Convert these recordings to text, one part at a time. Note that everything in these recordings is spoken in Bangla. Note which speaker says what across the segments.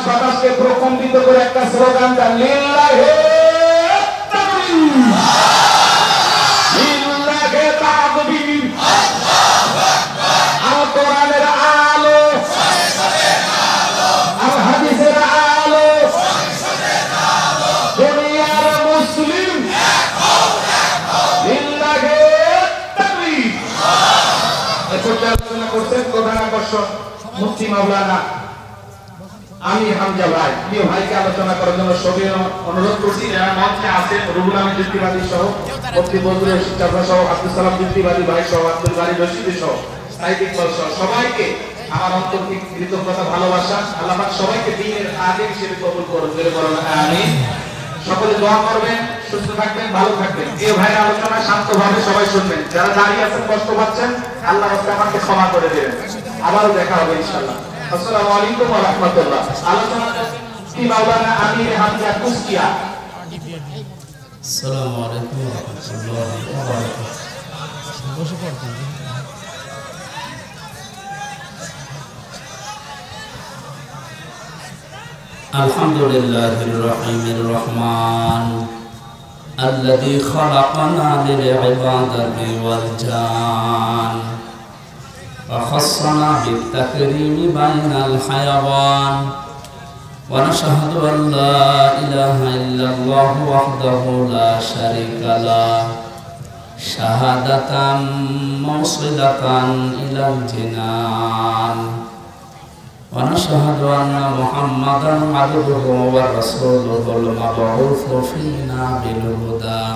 Speaker 1: বাতাসকে প্রকম্পিত করে একটা স্লোগান দেন, লিল্লাহি তাকবীর, লিল্লাহি তাকবীর, আল কোরআনের আলো, আল হাদিসের আলো, দুনিয়ার মুসলিম লিল্লাহি তাকবীর। এরপর আলোচনা করছেন প্রধান আকর্ষণ মুফতি মাওলানা আমির হামজা ভাই। প্রিয় ভাইকে আলোচনা করার জন্য সবিনয় অনুরোধ করছি। যারা মঞ্চে আছেন রুহুল আমিন যুক্তিবাদী সহ, মুফতি বজলুর শিক্ষা সহ, আব্দুল সালাম যুক্তিবাদী ভাই সহ, আব্দুল বারী রশিদ সহ, সাইদ ইকবাল সহ সবাইকে আমার অন্তর্গত কৃতজ্ঞতা ভালোবাসা। আল্লাহ পাক সবাইকে দ্বীনের আলেম হিসেবে কবুল করুন, জোরে বলুন আমিন। সকলে দোয়া করবেন, সুস্থ থাকবেন, ভালো থাকবেন। প্রিয় ভাইয়ের আলোচনা শান্তভাবে সবাই শুনবেন। যারা দাঁড়িয়ে আছেন কষ্ট পাচ্ছেন, আল্লাহ আমাকে ক্ষমা করে দেবেন। আবারও দেখা হবে ইনশাআল্লাহ। আসসালামু আলাইকুম ওয়া রাহমাতুল্লাহ। আলোচনা কি মাওলানা আমির হামজা কুষ্টিয়া।
Speaker 2: আসসালামু আলাইকুম ওয়া রাহমাতুল্লাহি ওয়া বারাকাতুহু। বসে পড়ুন। আলহামদুলিল্লাহির রহিমির রহমান الذي خلقنا للعبادة والجان وخصنا بالتكريم بين الحيوان ونشهد أن لا إله إلا الله وحده لا شريك له شهادة موصلة إلى الجنان ونشهد أن محمدا عبده ورسوله المبعوث فينا بالهدى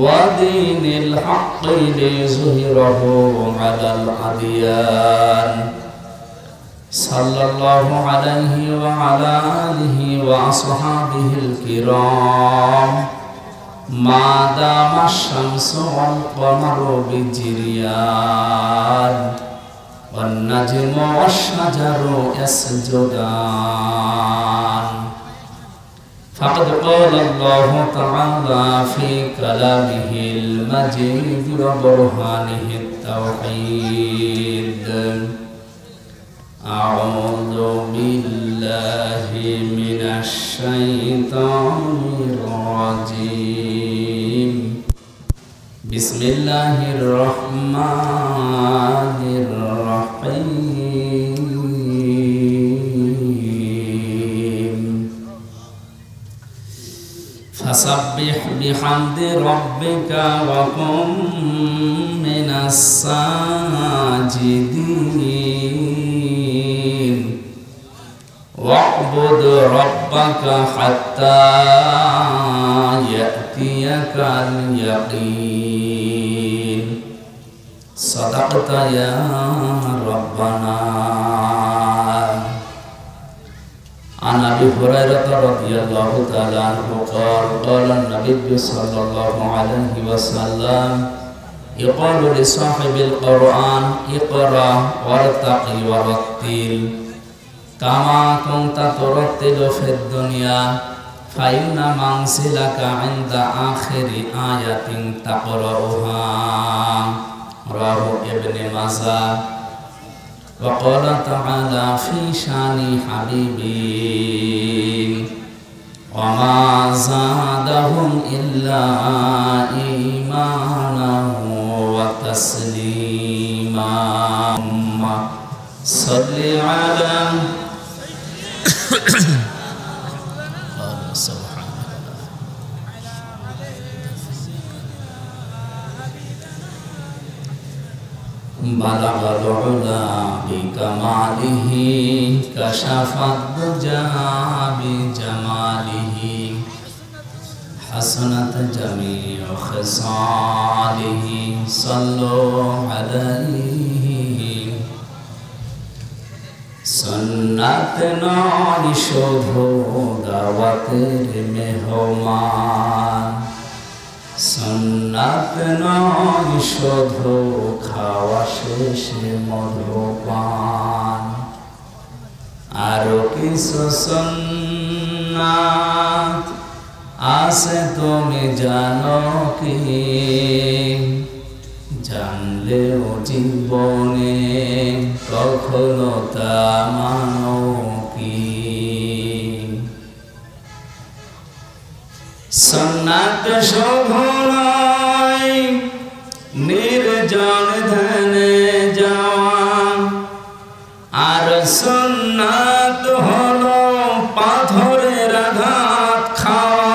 Speaker 2: ودين الحق ليظهره على الأديان صلى الله عليه وعلى آله وأصحابه الكرام ما دام الشمس والقمر بجريان والنجم والشجر يسجدان فقد قال الله تعالى في كلامه المجيد وبرهانه التوحيد أعوذ بالله من الشيطان الرجيم بسم الله الرحمن الرحيم فسبح بحمد ربك وكن من الساجدين واعبد ربك حتى يأتيك اليقين صدقت يا ربنا. عن أبي هريرة رضي الله تعالى عنه قال قال النبي صلى الله عليه وسلم يقال لصاحب القرآن اقرأ وارتقي ورتل كما كنت ترتل في الدنيا فإن منزلك عند آخر آية تقرأها رواه ابن ماجه. وقال تعالى في شان حبيبي وما زادهم إلا إيمانا وتسليما. صل على بلغ العلا بكماله كشف الدجى بجماله حسنت جميع خصاله صلوا عليه. সুন্নাত নয় শুধু দাওয়াতের মেহমান, সুন্নাত নয় শুধু খাওয়া শেষে মধুপান, আরো কিছু সুন্নাত আছে তুমি জানো কি? জানলেও জীবনে কখনো তা মানো কি?
Speaker 3: সুন্নাত শুধু নয় নির্জন ধ্যানে যাওয়া, আর সুন্নাত হলো পাথরের আঘাত খাওয়া।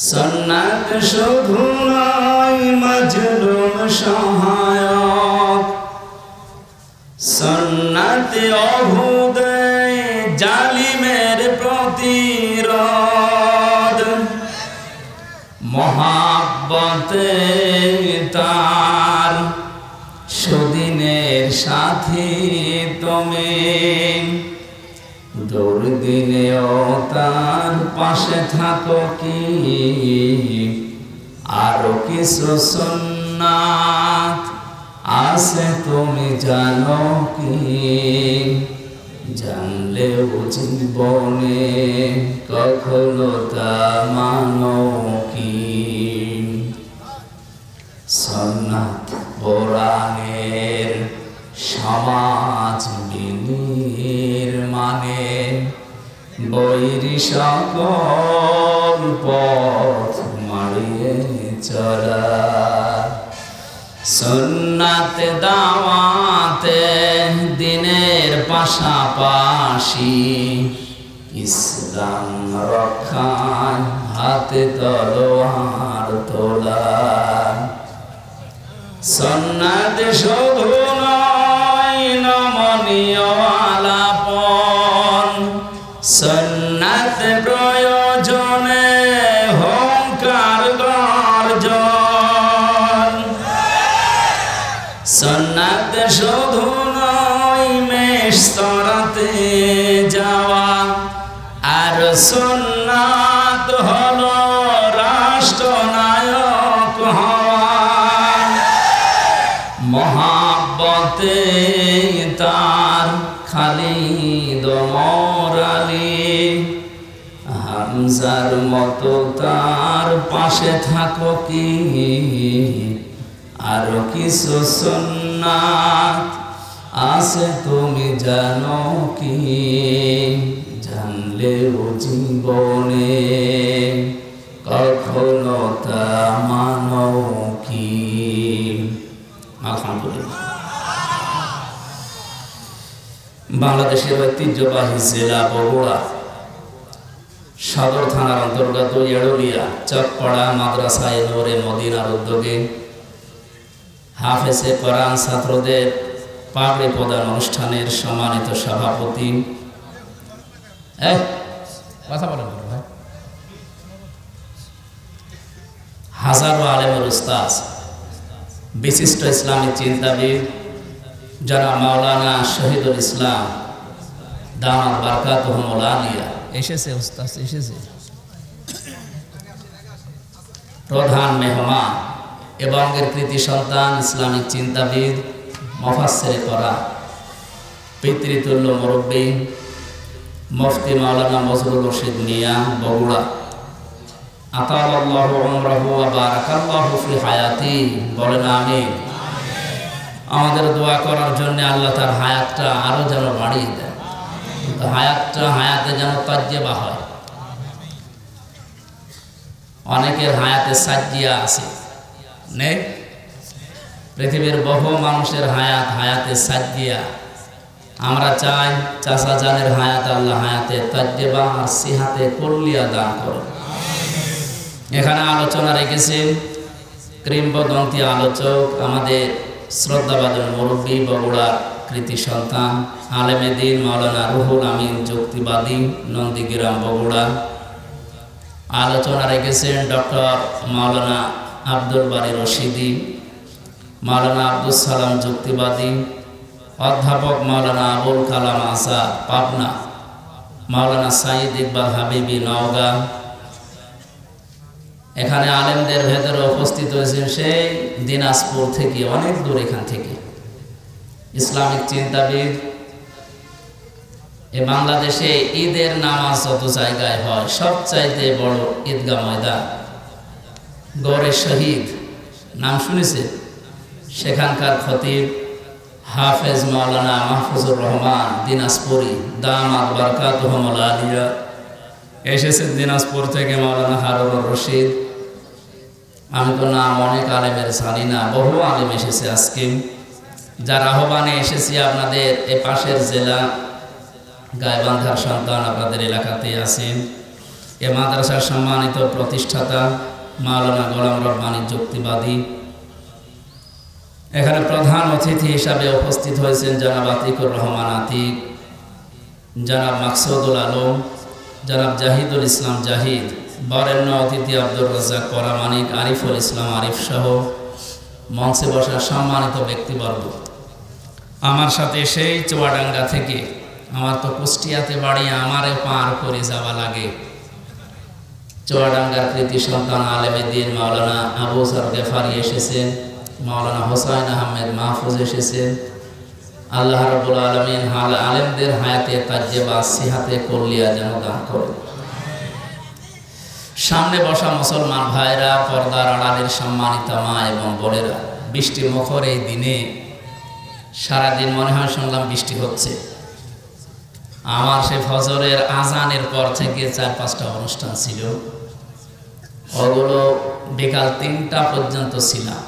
Speaker 3: সুন্নাত শুধু নয় মাজলুম সহায়ক, সুন্নাত অহুদে জালিমের প্রতিরোধ, মহাব্বতে তার সুদিনের সাথী তুমি, দুর্দিনেও তার পাশে থাকো কি, আরো কিছু সুন্নাত আছে তুমি জানো কি, জানলেও জীবনে কখনো তা মানো কি। সুন্নাত কোরআনের সমাজ বিনির্মাণে বৈরী সকল পথ মারিয়ে চলা, সুন্নাত দাওয়াতে দিনের পাশাপাশি ইসলাম রক্ষায় হাতে তলোয়ার তোলা। সুন্নাত শুধু নয় নমনীয় আলাপন, সুন্নাত প্রয়োজনে হুঙ্কার গর্জন, সুন্নাত শুধু নয় মেশতরাতে যাওয়া, আর সুন্নাত হলো রাষ্ট্রনায়ক হওয়া, মহাব্বতে তার খালিদ ওমর আলী, হামজার মতো তার পাশে থাকো কি, আরো কিছু সুন্নাত আছে তুমি জানো কি, জানলেও জীবনে কখনো তা মানো কি। আলহামদুলিল্লাহ। বাংলাদেশের ঐতিহ্যবাহী জেলা বগুড়া সদর থানার অন্তর্গত এড়লিয়া চকপাড়া মাদ্রাসায়ে নূরে মদিনার উদ্যোগে হাফেজে কোরআন ছাত্রদের পাগড়ি প্রদান অনুষ্ঠানের সম্মানিত সভাপতি হাজারো আলেমের উস্তাদ বিশিষ্ট ইসলামিক চিন্তাবিদ যারা মাওলানা শহীদুল ইসলাম দামাত বারকাতুহুল আলিয়া এসেছে, উস্তাদ এসেছে, প্রধান মেহমান এবং এর কৃতি সন্তান ইসলামিক চিন্তাবিদ মুফাসসিরে কোরআন পিতৃতুল্য মুরব্বী মুফতি মাওলানা মজরুল রশিদ মিয়া বগুড়া, আতালাল্লাহু উমরাহু ওয়া বারাকাল্লাহু ফি হায়াতি, বলেন আমিন। আমাদের দোয়া করার জন্য আল্লাহ তার হায়াতটা আরো যেন বাড়িয়ে দেয়, হায়াতে যেন তাজ্জেবা হয়। অনেকের হায়াতে সাজ্জিয়া আছে, নেই? পৃথিবীর বহু মানুষের হায়াতে সাজ্জিয়া। আমরা চাই চাচা জানের হায়াত আল্লাহ হায়াতে তাজ্জেবা আর সিহাতে কুল্লিয়া দান করুন। এখানে আলোচনা রেখেছেন কিংবদন্তি আলোচক আমাদের শ্রদ্ধাভাজন মুরব্বী বগুড়ার কৃতি সন্তান আলেমে দ্বীন মাওলানা রুহুল আমিন যুক্তিবাদী নন্দীগ্রাম বগুড়া। আলোচনা রেখেছেন ডক্টর মাওলানা আব্দুল বারী রশিদি, মাওলানা আব্দুল সালাম যুক্তিবাদী, অধ্যাপক মাওলানা আবুল কালাম আসাদ পাবনা, মাওলানা সাইদ ইকবাল হাবিবি নওগাঁ। এখানে আলেমদের ভেতরে উপস্থিত হয়েছেন সেই দিনাজপুর থেকে, অনেক দূর এখান থেকে ইসলামিক চিন্তাবিদ। এই বাংলাদেশে ঈদের নামাজ যত জায়গায় হয় সবচাইতে বড় ঈদগাহ ময়দান গড়ে শহীদ, নাম শুনেছে? সেখানকার খতিব হাফেজ মাওলানা মাহফুজুর রহমান দিনাজপুরি দামাত বারকাতুহুল আলিয়া এসেছেন দিনাজপুর থেকে মাওলানা হারুনুর রশিদ। আমি তো নাম অনেক আলেমের জানি না, বহু আলেম এসেছে আজকে। যার আহ্বানে এসেছি আপনাদের এ পাশের জেলা গাইবান্ধার সন্তান আপনাদের এলাকাতে আছেন। এ মাদ্রাসার সম্মানিত প্রতিষ্ঠাতা মাওলানা গোলাম রব্বানী যুক্তিবাদী। এখানে প্রধান অতিথি হিসাবে উপস্থিত হয়েছেন জনাব আতিকুর রহমান আতিক, জনাব মাকসুদুল আলম, জনাব জাহিদুল ইসলাম জাহিদ, বরেণ্য অতিথি আব্দুর রাজ্জাক পরামানিক, আরিফুল ইসলাম আরিফ সহ মঞ্চে বসা সম্মানিত ব্যক্তিবর্গ। আমার সাথে সেই চুয়াডাঙ্গা থেকে, আমার তো কুষ্টিয়াতে বাড়ি, আমারে পার করে যাওয়া লাগে, চুয়াডাঙ্গার কৃতি সন্তান আলেমে দ্বীন মাওলানা আবু যর গেফারি এসেছেন, মাওলানা হোসাইন আহমেদ মাহফুজ এসেছেন। আল্লাহ রাব্বুল আলামিন আলেমদের হায়াতে তাজ্জেবা সিহাতে কল্লিয়া যেন দান করেন। সামনে বসা মুসলমান ভাইরা, পর্দার আড়ালের সম্মানিত মা এবং বোনেরা, বৃষ্টি মুখর এই দিনে সারাদিন মনে হয় শুনলাম বৃষ্টি হচ্ছে। আমার সে ফজরের আজানের পর থেকে 4-5টা অনুষ্ঠান ছিল, ওগুলো বিকাল 3টা পর্যন্ত ছিলাম।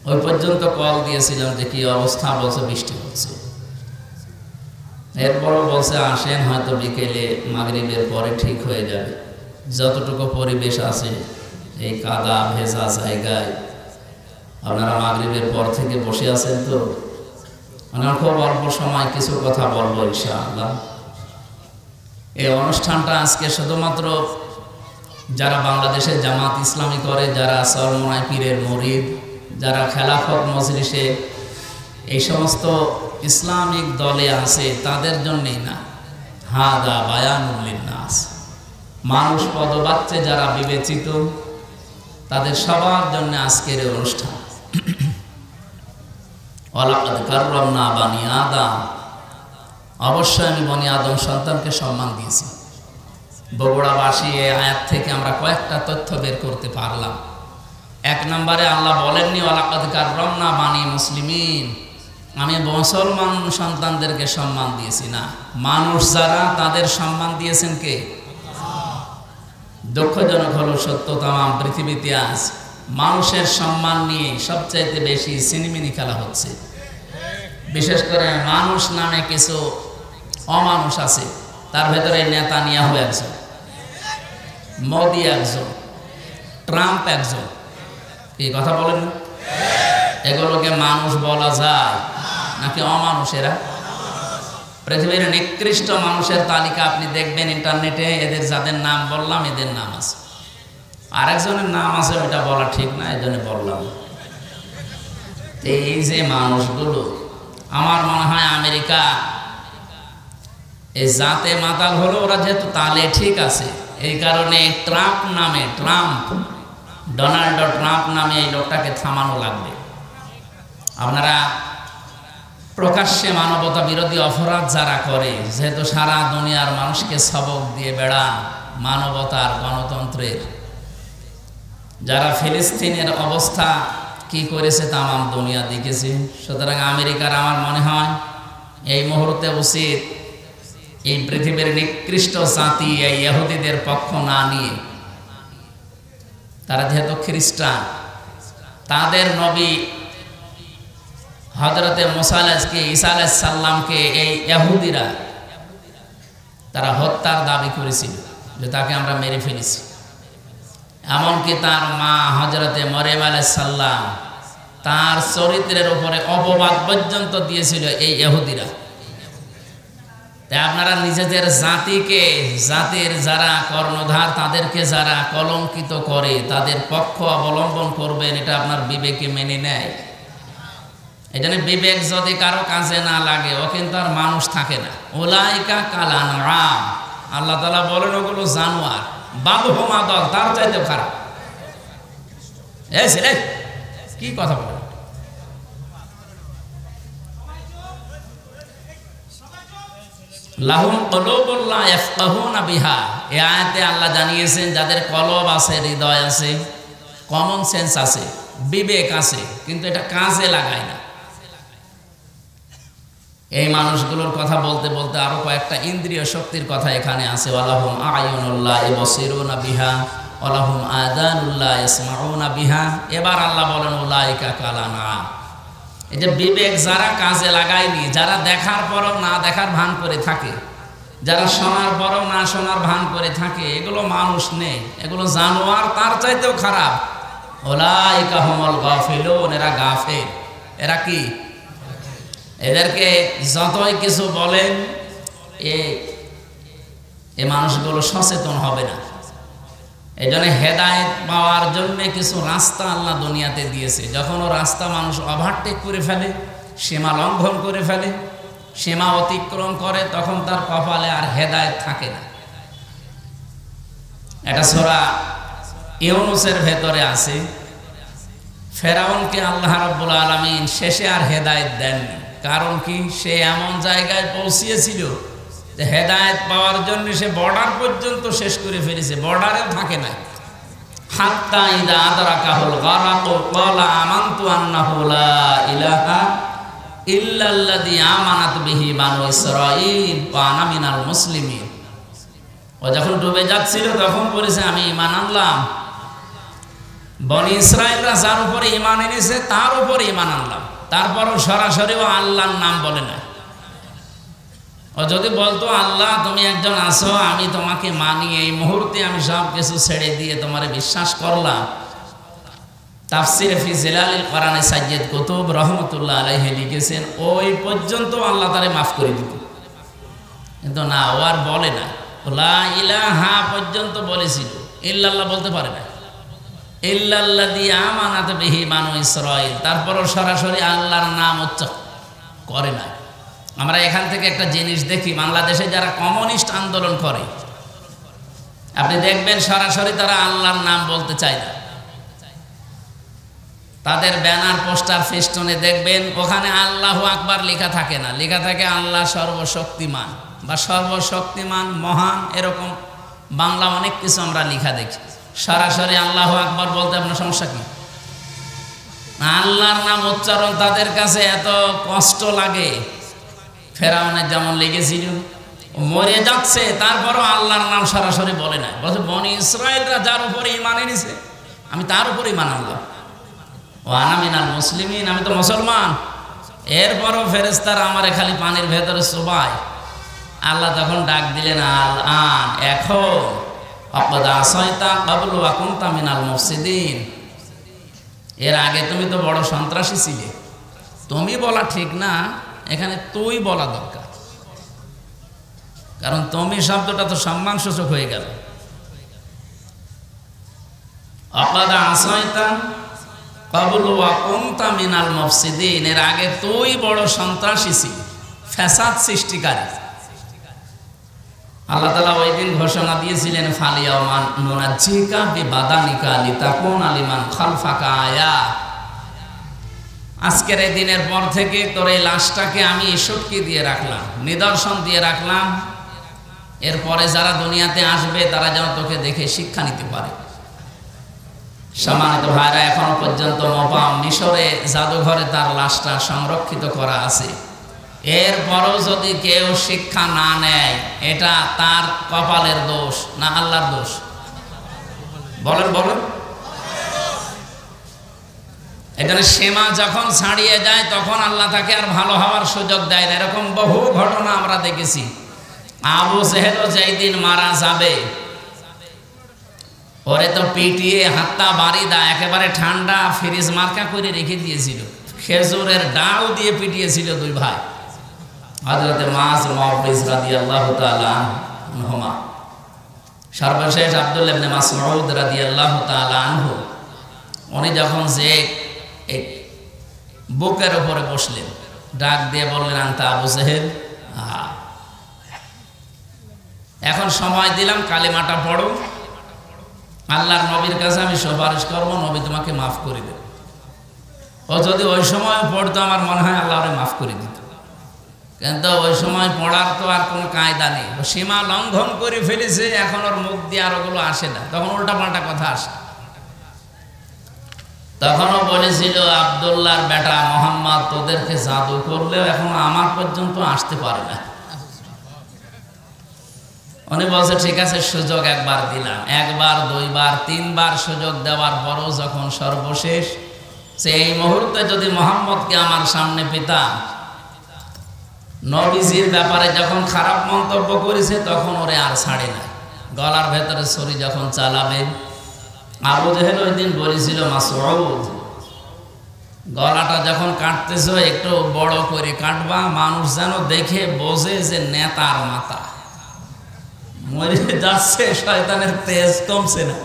Speaker 3: ওই পর্যন্ত কল দিয়েছিলাম যে কি অবস্থা, বলছে বৃষ্টি হচ্ছে। এরপরও বলছে আসেন, হয়তো বিকেলে মাগরিবের পরে ঠিক হয়ে যাবে। যতটুকু পরিবেশ আছে এই কাদা ভেজা জায়গায়, আপনারা মাগরিবের পর থেকে বসে আছেন তো, আমার খুব অল্প সময় কিছু কথা বলবো ইনশাআল্লাহ। এই অনুষ্ঠানটা আজকে শুধুমাত্র যারা বাংলাদেশে জামাত ইসলামী করে, যারা চরমোনাই পীরের মুরিদ, যারা খেলাফত মজলিসে এই সমস্ত ইসলামিক দলে আছে তাদের জন্যই না, হাদা বায়ানুল লিন্নাস, মানুষ পদবাচ্যে যারা বিবেচিত তাদের সবার জন্য আজকের এই অনুষ্ঠান। ওয়ালাকাদ কাররামনা বানি আদম, অবশ্যই আমি বনি আদম সন্তানকে সম্মান দিয়েছি। বগুড়াবাসী এই আয়াত থেকে আমরা কয়েকটা তথ্য বের করতে পারলাম। 1 নম্বরে আল্লাহ বলেননি ওয়ালাকাদ কাররামনা বানি মুসলিমিন, আমি মুসলমান সন্তানদেরকে সম্মান দিয়েছি, না, মানুষ যারা তাদের সম্মান দিয়েছেন কে? দুঃখজনক হলো সত্য, তামাম পৃথিবীতে আজ মানুষের সম্মান নিয়ে সবচাইতে বেশি সিনেমিনি খেলা হচ্ছে। বিশেষ করে মানুষ নামে কিছু অমানুষ আছে, তার ভেতরে নেতানিয়াহু একজন, মোদি একজন, ট্রাম্প একজন। কি কথা বলেন? এগুলোকে মানুষ বলা যায় নাকি অমানুষেরা? পৃথিবীর নিকৃষ্ট মানুষের তালিকা আপনি দেখবেন ইন্টারনেটে, এদের যাদের নাম বললাম এদের নাম আছে, আরেকজনের নাম আছে ওটা বলা ঠিক না, এই জন্য বললাম। এই যে মানুষগুলো, আমার মনে হয় আমেরিকা এই জাতে মাতাল হলো, ওরা যেহেতু তালে ঠিক আছে, এই কারণে ডোনাল্ড ট্রাম্প নামে এই লোকটাকে থামানো লাগবে। আপনারা প্রকাশ্যে মানবতা বিরোধী অপরাধ যারা করে, যেহেতু সারা দুনিয়ার মানুষকে সবক দিয়ে বেড়ান মানবতার, গণতন্ত্রের, যারা ফিলিস্তিনের অবস্থা কি করেছে তামাম দুনিয়া দেখেছে। সুতরাং আমেরিকার আমার মনে হয় এই মুহূর্তে উচিত এই পৃথিবীর নিকৃষ্ট জাতি এই ইহুদিদের পক্ষ না নিয়ে, তারা যেহেতু খ্রিস্টান, তাদের নবী হযরতে মুসা ঈসা আলাইহিস সালামকে এই ইহুদিরা তারা হত্যার দাবি করেছিল যে তাকে আমরা মেরে ফেলেছি। এমনকি তার মা হযরতে মরিয়ম আলাইহিস সালাম, তার চরিত্রের উপরে অপবাদ পর্যন্ত দিয়েছিল এই ইহুদিরা। তাই আপনারা নিজেদের জাতিকে, জাতির যারা কর্ণধার তাদেরকে যারা কলঙ্কিত করে তাদের পক্ষ অবলম্বন করবেন, এটা আপনার বিবেকে মেনে নেয়। এই জন্য বিবেক যদি কারো কাজে না লাগে, ও কিন্তু আর মানুষ থাকে না। উলাইকা কাল আনআম, আল্লাহ তাআলা বলেন ওগুলো জানোয়ার, বাল হুম আদাল, তার চাইতে খারাপ। এই ছেলে কি কথা বলে? লাহুম কুলুবুন লা ইয়াফকাহুনা বিহা, এই আয়াতে আল্লাহ জানিয়েছেন যাদের কলব আছে, হৃদয় আছে, কমন সেন্স আছে, বিবেক আছে, কিন্তু এটা কাজে লাগায় না। এই মানুষগুলোর কথা বলতে বলতে আরো কয়েকটা ইন্দ্রিয় শক্তির কথা এখানে আছে। ওয়ালাহুম আয়ুনুল্লাহ ইবসিরুনা বিহা ওয়ালাহুম আযানুল্লাহ ইয়াসমাউনা বিহা। এবার আল্লাহ বলেন উলাইকা কালানা। এই যে বিবেক যারা কাজে লাগায়নি, যারা দেখার পরও না দেখার ভান করে থাকে, যারা শোনার পরও না শোনার ভান করে থাকে, এগুলো মানুষ নেই, এগুলো জানোয়ার, তার চাইতেও খারাপ। উলাইকা হুমুল গাফিলুন, এরা গাফেল। এরা কি? এদেরকে যতই কিছু বলেন এই মানুষগুলো সচেতন হবে না। এই জন্য হেদায়েত পাওয়ার জন্য কিছু রাস্তা আল্লাহ দুনিয়াতে দিয়েছে। যখন ও রাস্তা মানুষ ওভারটেক করে ফেলে, সীমা লঙ্ঘন করে ফেলে, সীমা অতিক্রম করে, তখন তার কপালে আর হেদায়েত থাকে না। এটা সূরা ইউনূসের ভেতরে আছে। ফেরাউনকে আল্লাহ রাব্বুল আলামিন শেষে আর হেদায়েত দেননি। কারণ কি? সে এমন জায়গায় পৌঁছিয়েছিল যে হেদায়েত পাওয়ার জন্য সে বর্ডার পর্যন্ত শেষ করে ফেলেছে, বর্ডারেও থাকে না। হাত্তা ইযা আদরাকাহুল গারাক ক্বালা আমানতু আন্নাহু লা ইলাহা ইল্লাল্লাযী আমানাত বিহি বানু ইসরাঈল ওয়া আনা মিনাল মুসলিমিন। ও যখন ডুবে যাচ্ছিল তখন বলেছে আমি ঈমান আনলাম। বনি ইসরাঈলরা যার উপরে ঈমান এনেছে তার উপরে ঈমান আনলাম। তারপরও সরাসরি ও আল্লাহর নাম বলে না। ও যদি বলতো আল্লাহ তুমি একজন আছো, আমি তোমাকে মানি, এই মুহূর্তে আমি সব কিছু ছেড়ে দিয়ে তোমারে বিশ্বাস করলাম। তাফসিরে ফি জিলালিল কোরআনে সাইয়্যিদ কুতুব রহমাতুল্লাহ আলাইহি লিখেছেন ওই পর্যন্ত আল্লাহ তারে মাফ করে দিত। কিন্তু না, ও আর বলে না। লা ইলাহা পর্যন্ত বলেছিল, ইল্লাল্লাহ বলতে পারে না। ইল্লাল্লাযী আমানাত বিহি বানু ইসরাঈল, তারপরও সরাসরি আল্লাহর নাম উচ্চারণ করে না। আমরা এখান থেকে একটা জিনিস দেখি, বাংলাদেশে যারা কমিউনিস্ট আন্দোলন করে আপনি দেখবেন সরাসরি তারা আল্লাহর নাম বলতে চায় না। তাদের ব্যানার, পোস্টার, ফেস্টুনে দেখবেন ওখানে আল্লাহু আকবার লেখা থাকে না, লেখা থাকে আল্লাহ সর্বশক্তিমান বা সর্বশক্তিমান মহান, এরকম বাংলা অনেক কিছু আমরা লেখা দেখি। সরাসরি আল্লাহু আকবার বলতে আপনার সমস্যা কি? আল্লাহর নাম উচ্চারণ তাদের কাছে এত কষ্ট লাগে। ফেরাউনের যেমন লেগেছিল, মরে যাচ্ছে তারপরও আল্লাহর নাম সরাসরি বলে না। বলছে বনি ইসরাঈলরা যার উপরে ঈমান এনেছে আমি তার উপরে ঈমান আনলাম। ও আনা মিনাল মুসলিমিন, আমি তো মুসলমান। এরপরও ফেরেশতারা আমারে খালি পানির ভেতরে চুবায়। আল্লাহ তখন ডাক দিলেন আল আন, এখন আকাদ আসাইতা ক্বাবলু ওয়া কুনতা মিনাল মুফসিদিন। এর আগে তুমি তো বড় সন্ত্রাসী ছিলে। তুমি বলা ঠিক না, এখানে তুই বলা দরকার, কারণ তুমি শব্দটা তো সম্মানসূচক হয়ে গেল। আকাদ আসাইতা ক্বাবলু ওয়া কুনতা মিনাল মুফসিদিন, এর আগে তুই বড় সন্ত্রাসী ছিলি, ফ্যাসাদ সৃষ্টিকারী। আল্লাহ তাআলা ওই দিন ঘোষণা দিয়েছিলেন ফালিয়াউমা নুনাজ্জিকা বিবাদানিকা লিতাকুনা লিমান খালফাকা আয়া। আজকের এই দিনের পর থেকে তোর এই লাশটাকে আমি সটকি দিয়ে রাখলাম, নিদর্শন দিয়ে রাখলাম। এরপরে যারা দুনিয়াতে আসবে তারা যেন তোকে দেখে শিক্ষা নিতে পারে। সম্মানিত ভাইরা, এখনো পর্যন্ত মোবাম মিশরে জাদুঘরে তার লাশটা সংরক্ষিত করা আছে। এরপরও যদি কেউ শিক্ষা না নেয়, এটা তার কপালের দোষ না আল্লাহর দোষ? বলেন বলেন। এখানে সীমা যখন ছাড়িয়ে যায় তখন আল্লাহ তাকে আর ভালো হওয়ার সুযোগ দেয় না। এরকম বহু ঘটনা আমরা দেখেছি। আবু জেহেলও যেই দিন মারা যাবে, ওরে তো পিটিয়ে হাত্তা বাড়িদা একেবারে ঠান্ডা ফ্রিজ মার্কা করে রেখে দিয়েছিল। খেজুরের ডাল দিয়ে পিটিয়েছিল দুই ভাই, হযরতে মাস মুআবিজ রাদিয়াল্লাহু তাআলা আনহুমা। সর্বশেষ আব্দুল্লাহ ইবনে মাসউদ রাদিয়াল্লাহু তাআলা আনহু, উনি যখন যে বুকের উপরে বসলেন, ডাক দিয়ে বললেন আনতা আবু জেহেল, এখন সময় দিলাম, কালিমাটা পড়ো, আল্লাহর নবীর কাছে আমি সুপারিশ করবো, নবী তোমাকে মাফ করে দেবে। ও যদি ওই সময় পড়তো আমার মনে হয় আল্লাহ ওরে মাফ করে দিত, কিন্তু ওই সময় পড়ার তো আর কোনো কায়দা নেই। সীমা লঙ্ঘন করে ফেলেছে, এখন ওর মুখ দিয়ে আর ওগুলো আসে না, তখন উল্টা পাল্টা কথা আসে। তখনও বলেছিল আব্দুল্লাহর বেটা মোহাম্মদ তোদেরকে জাদু করলেও এখন আমার পর্যন্ত আসতে পারে না। উনি বলছে ঠিক আছে সুযোগ একবার দিলাম, একবার দুইবার তিনবার সুযোগ দেওয়ার পরও যখন সর্বশেষ সেই মুহূর্তে যদি মোহাম্মদকে আমার সামনে পেতাম, নবীজির ব্যাপারে যখন খারাপ মন্তব্য করেছে তখন ওরে আর ছাড়ে না। গলার ভেতরে ছুরি যখন চালাবে, আবু জেহেল ওই দিন বলেছিল মাসউদ গলাটা যখন কাটতেছো একটু বড় করে কাটবা, মানুষ যেন দেখে বোঝে যে নেতার মাথা। মরে যাচ্ছে, শয়তানের তেজ কমছে না,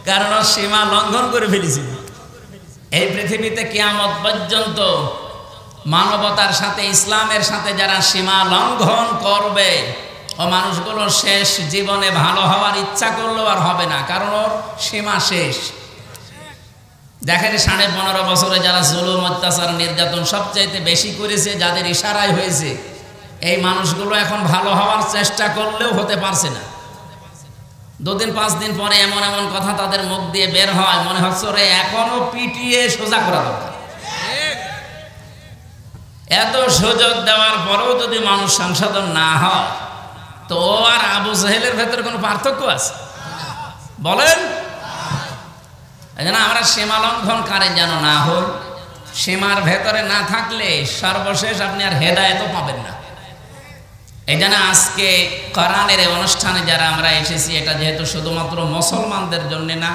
Speaker 3: কারণ সীমা লঙ্ঘন করে ফেলেছিল। এই পৃথিবীতে কিয়ামত পর্যন্ত মানবতার সাথে ইসলামের সাথে যারা সীমা লঙ্ঘন করবে ও মানুষগুলো শেষ জীবনে ভালো হওয়ার ইচ্ছা করলেও আর হবে না, কারণ ওর সীমা শেষ। দেখেন 15.5 বছরে যারা জুলুম অত্যাচার নির্যাতন সবচাইতে বেশি করেছে, যাদের ইশারায় হয়েছে, এই মানুষগুলো এখন ভালো হওয়ার চেষ্টা করলেও হতে পারছে না। 2 দিন 5 দিন পরে এমন এমন কথা তাদের মুখ দিয়ে বের হয়, মনে হচ্ছে রে এখনো পিটিয়ে সোজা করা দরকার। এত সুযোগ দেওয়ার পরেও যদি মানুষ সংশোধন না হয়, তো ও আর আবু জেহেলের ভেতরে কোনো পার্থক্য আছে বলেন? এই জন্য আমরা সীমা লঙ্ঘনকারী যেন না হই। সীমার ভেতরে না থাকলে সর্বশেষ আপনি আর হেদায়েতও পাবেন না। এই জন্য আজকে কোরআনের অনুষ্ঠানে যারা আমরা এসেছি, এটা যেহেতু শুধুমাত্র মুসলমানদের জন্য না,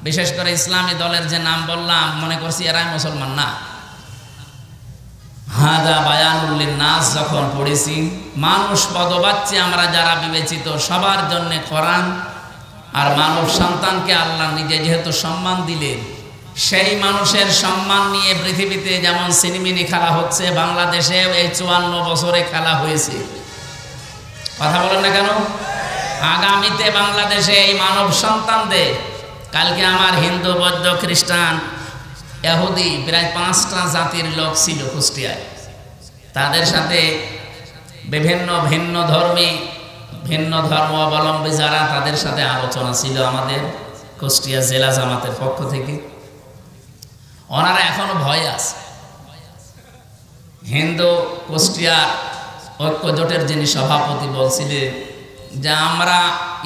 Speaker 3: বিশেষ করে ইসলামী দলের যে নাম বললাম, মনে করছি এরাই মুসলমান না। হাদা বায়ানুল লিন্নাস যখন পড়েছি, মানুষ পদবাচ্চে আমরা যারা বিবেচিত সবার জন্য কোরআন, আর মানব সন্তানকে আল্লাহ নিজে যেহেতু সম্মান দিলেন, সেই মানুষের সম্মান নিয়ে পৃথিবীতে যেমন সিনেমিনি খেলা হচ্ছে, বাংলাদেশে এই 54 বছরে খেলা হয়েছে। কথা বলেন না কেন? আগামীতে বাংলাদেশে এই মানব সন্তানদের, কালকে আমার হিন্দু বৌদ্ধ খ্রিস্টান ইহুদি প্রায় 5টা জাতির লোক ছিল কুষ্টিয়ায়, তাদের সাথে বিভিন্ন ভিন্ন ধর্ম অবলম্বী যারা, তাদের সাথে আলোচনা ছিল আমাদের কুষ্টিয়া জেলা জামাতের পক্ষ থেকে। ওনারা এখনো ভয় আছে। হিন্দু কুষ্টিয়া ঐক্য জোটের যিনি সভাপতি বলছিলেন যে আমরা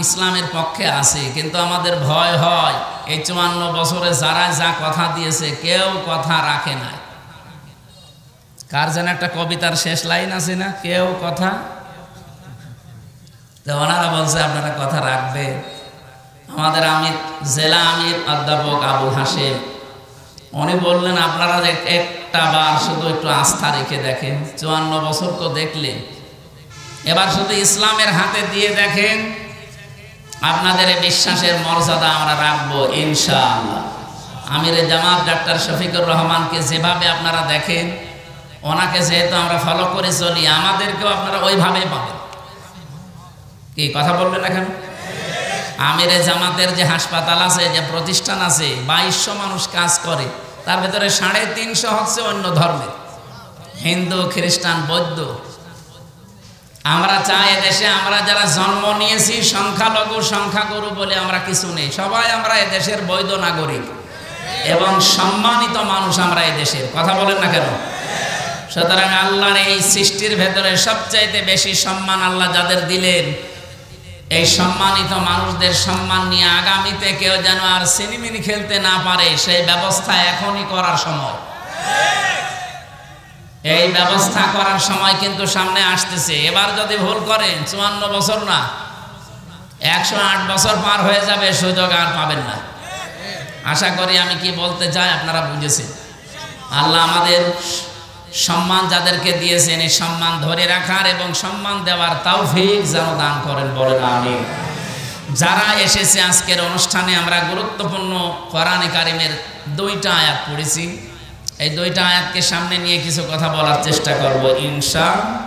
Speaker 3: ইসলামের পক্ষে আছি, কিন্তু আমাদের ভয় হয় এই 54 বছরে যারা যা কথা দিয়েছে কেউ কথা রাখে না। কার যেন একটা কবিতার শেষ লাইন আছে না, কেউ কথা, তো ওনারা বলছে আপনারা কথা রাখবে। আমাদের জেলা আমির অধ্যাপক আবুল হাশেম উনি বললেন আপনারা একটা বার শুধু একটু আস্থা রেখে দেখেন, 54 বছর তো দেখলেন, এবার শুধু ইসলামের হাতে দিয়ে দেখেন, আপনাদের বিশ্বাসের মর্যাদা আমরা রাখবো ইনশাআল্লাহ। আমিরে জামাত ডাক্তার শফিকুর রহমানকে যেভাবে আপনারা দেখেন, ওনাকে যেহেতু আমরা ফলো করে চলি, আমাদেরকেও আপনারা ওইভাবেই পাবেন। কি কথা বলবেন এখন? আমিরে জামাতের যে হাসপাতাল আছে, যে প্রতিষ্ঠান আছে, 2200 মানুষ কাজ করে, তার ভেতরে 350 হচ্ছে অন্য ধর্মের, হিন্দু খ্রিস্টান বৌদ্ধ। আমরা চাই এদেশে আমরা যারা জন্ম নিয়েছি সংখ্যালঘু সংখ্যাগুরু বলে আমরা কিছু নেই, সবাই আমরা এদেশের বৈধ নাগরিক এবং সম্মানিত মানুষ আমরা এদেশের। কথা বলেন না কেন? সুতরাং আল্লাহর এই সৃষ্টির ভেতরে সবচাইতে বেশি সম্মান আল্লাহ যাদের দিলেন, এই সম্মানিত মানুষদের সম্মান নিয়ে আগামীতে কেউ যেন আর সিনেমিনি খেলতে না পারে, সেই ব্যবস্থা এখনই করার সময়। এই ব্যবস্থা করার সময় কিন্তু সামনে আসতেছে। এবার যদি ভুল করেন 54 বছর না 108 বছর পার হয়ে যাবে, সুযোগ আর পাবেন না। আশা করি আমি কি বলতে চাই আপনারা বুঝেছেন। আল্লাহ আমাদের সম্মান যাদেরকে দিয়েছেন, এই সম্মান ধরে রাখার এবং সম্মান দেওয়ার তৌফিক যেন দান করেন, বলেন আমিন। যারা এসেছে আজকের অনুষ্ঠানে, আমরা গুরুত্বপূর্ণ কোরআনে কারিমের 2টা আয়াত পড়েছি। এই 2টা আয়াতকে সামনে নিয়ে কিছু কথা বলার চেষ্টা করব ইনশাআল্লাহ।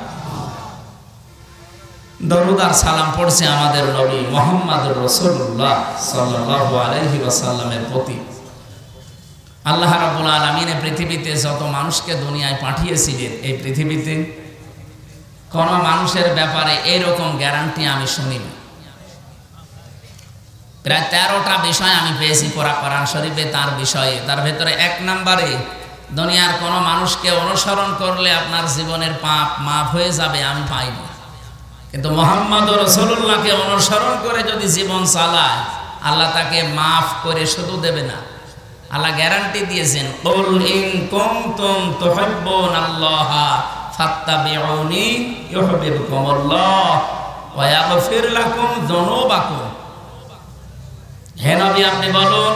Speaker 3: দরুদ আর সালাম পড়ছে আমাদের নবী মুহাম্মদুর রাসূলুল্লাহ সাল্লাল্লাহু আলাইহি ওয়াসাল্লামের প্রতি। আল্লাহ রাব্বুল আলামিন পৃথিবীতে যত মানুষকে দুনিয়ায় পাঠিয়েছিলেন, এই পৃথিবীতে কোন মানুষের ব্যাপারে এরকম গ্যারান্টি আমি শুনিনি। প্রায় 13টা বিষয় আমি পেয়েছি কোরআন শরীফে তার বিষয়ে। তার ভেতরে 1 নম্বরে দুনিয়ার কোনো মানুষকে অনুসরণ করলে আপনার জীবনের পাপ মাফ হয়ে যাবে, আমি পাইনি। কিন্তু মুহাম্মদ রাসূলুল্লাহকে অনুসরণ করে যদি জীবন চালায়, আল্লাহ তাকে মাফ করে শুধু দেবে না, আল্লাহ গ্যারান্টি দিয়েছেন, কুল ইন কুনতুম তুহিব্বুনাল্লাহা ফাত্তাবিউনি ইউহিব্বুকুমুল্লাহ ওয়া ইয়াগফির লাকুম যুনুবাকুম। হে নবী, আপনি বলুন,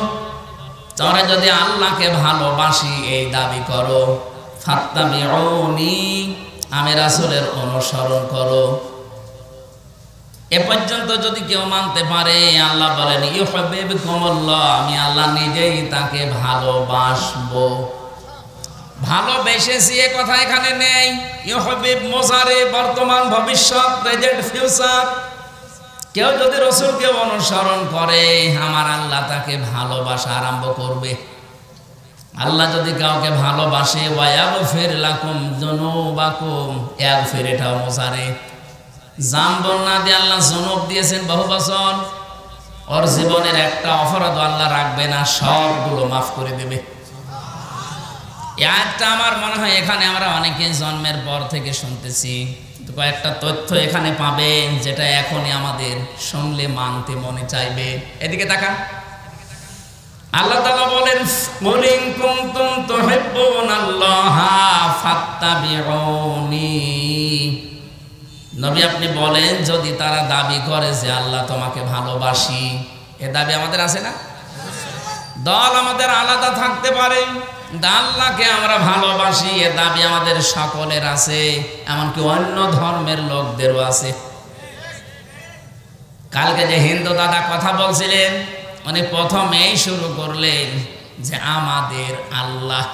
Speaker 3: তোমরা যদি আল্লাহকে ভালোবাসি এই দাবি করো, ফাত্তাবিউনি, আমি রাসূলের অনুসরণ করো। এ পর্যন্ত যদি কেউ মানতে পারে, আল্লাহ বলেন ইউহিব্বুকুমুল্লাহ, আমি আল্লাহ নিজেই তাকে ভালোবাসবো। ভালোবেসেছি এ কথা এখানে নেই। ইউহিব্বু মুজারে, বর্তমান, ভবিষ্যৎ, প্রেজেন্ট, ফিউচার। কেউ যদি রাসূলকে অনুসরণ করে, আমার আল্লাহ তাকে ভালোবাসা আরম্ভ করবে। আল্লাহ যদি কাউকে ভালোবাসে, ওয়া ইয়াগফির লাকুম যুনুবাকুম, ইয়াগফির এটাও মুজারে, জামবন না দিয়ে আল্লাহ জনব দিয়েছেন বহু বছর। ওর জীবনের একটা অপরাধ আল্লাহ রাখবে না, সবগুলো মাফ করে দেবে। একটা আমার মনে হয় এখানে আমরা অনেকে জন্মের পর থেকে শুনতেছি, কয়েকটা তথ্য এখানে পাবেন যেটা এখনই আমাদের শুনলে মানতে মনে চাইবে। এদিকে তাকান, আল্লাহ তাআলা বলেন, কুল ইন কুনতুম তুহিব্বুনাল্লাহা ফাত্তাবিউনি। নবী, আপনি বলেন, যদি তারা দাবি করে যে আল্লাহ তোমাকে ভালোবাসি, এ দাবি আমাদের আছে না? দল আমাদের আলাদা থাকতে পারে, আল্লাহকে আমরা ভালোবাসি এ দাবি আমাদের সকলের আছে, এমনকি অন্য ধর্মের লোকদেরও আছে। কালকে যে হিন্দু দাদা কথা বলছিলেন, উনি প্রথমেই শুরু করলেন যে আমাদের আল্লাহ।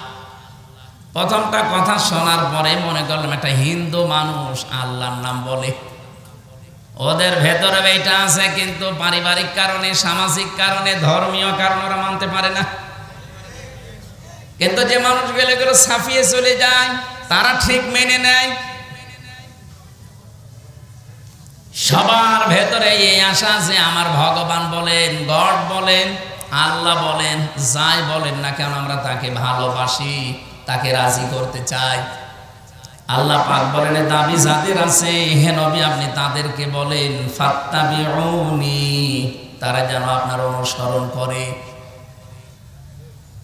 Speaker 3: প্রথমটা কথা শোনার পরে মনে করলাম একটা হিন্দু মানুষ আল্লাহর নাম বলে। ওদের ভেতরে এটা আছে, কিন্তু পারিবারিক কারণে, সামাজিক কারণে, ধর্মীয় কারণে ওরা মানতে পারে না। কিন্তু যে মানুষগুলো এগুলো ছাপিয়ে চলে যায়, তারা ঠিক মেনে নেয়। সবার ভেতরে এই আশা যে আমার ভগবান বলেন, গড বলেন, আল্লাহ বলেন, যাই বলেন না কেন, আমরা তাকে ভালোবাসি, তাকে রাজি করতে চাই। আল্লাহ পাক বলেন, দাবি যাদের আছে, হে নবী, আপনি তাদেরকে বলেন, ফাত্তাবিউনি, তারা যেন আপনার অনুসরণ করে।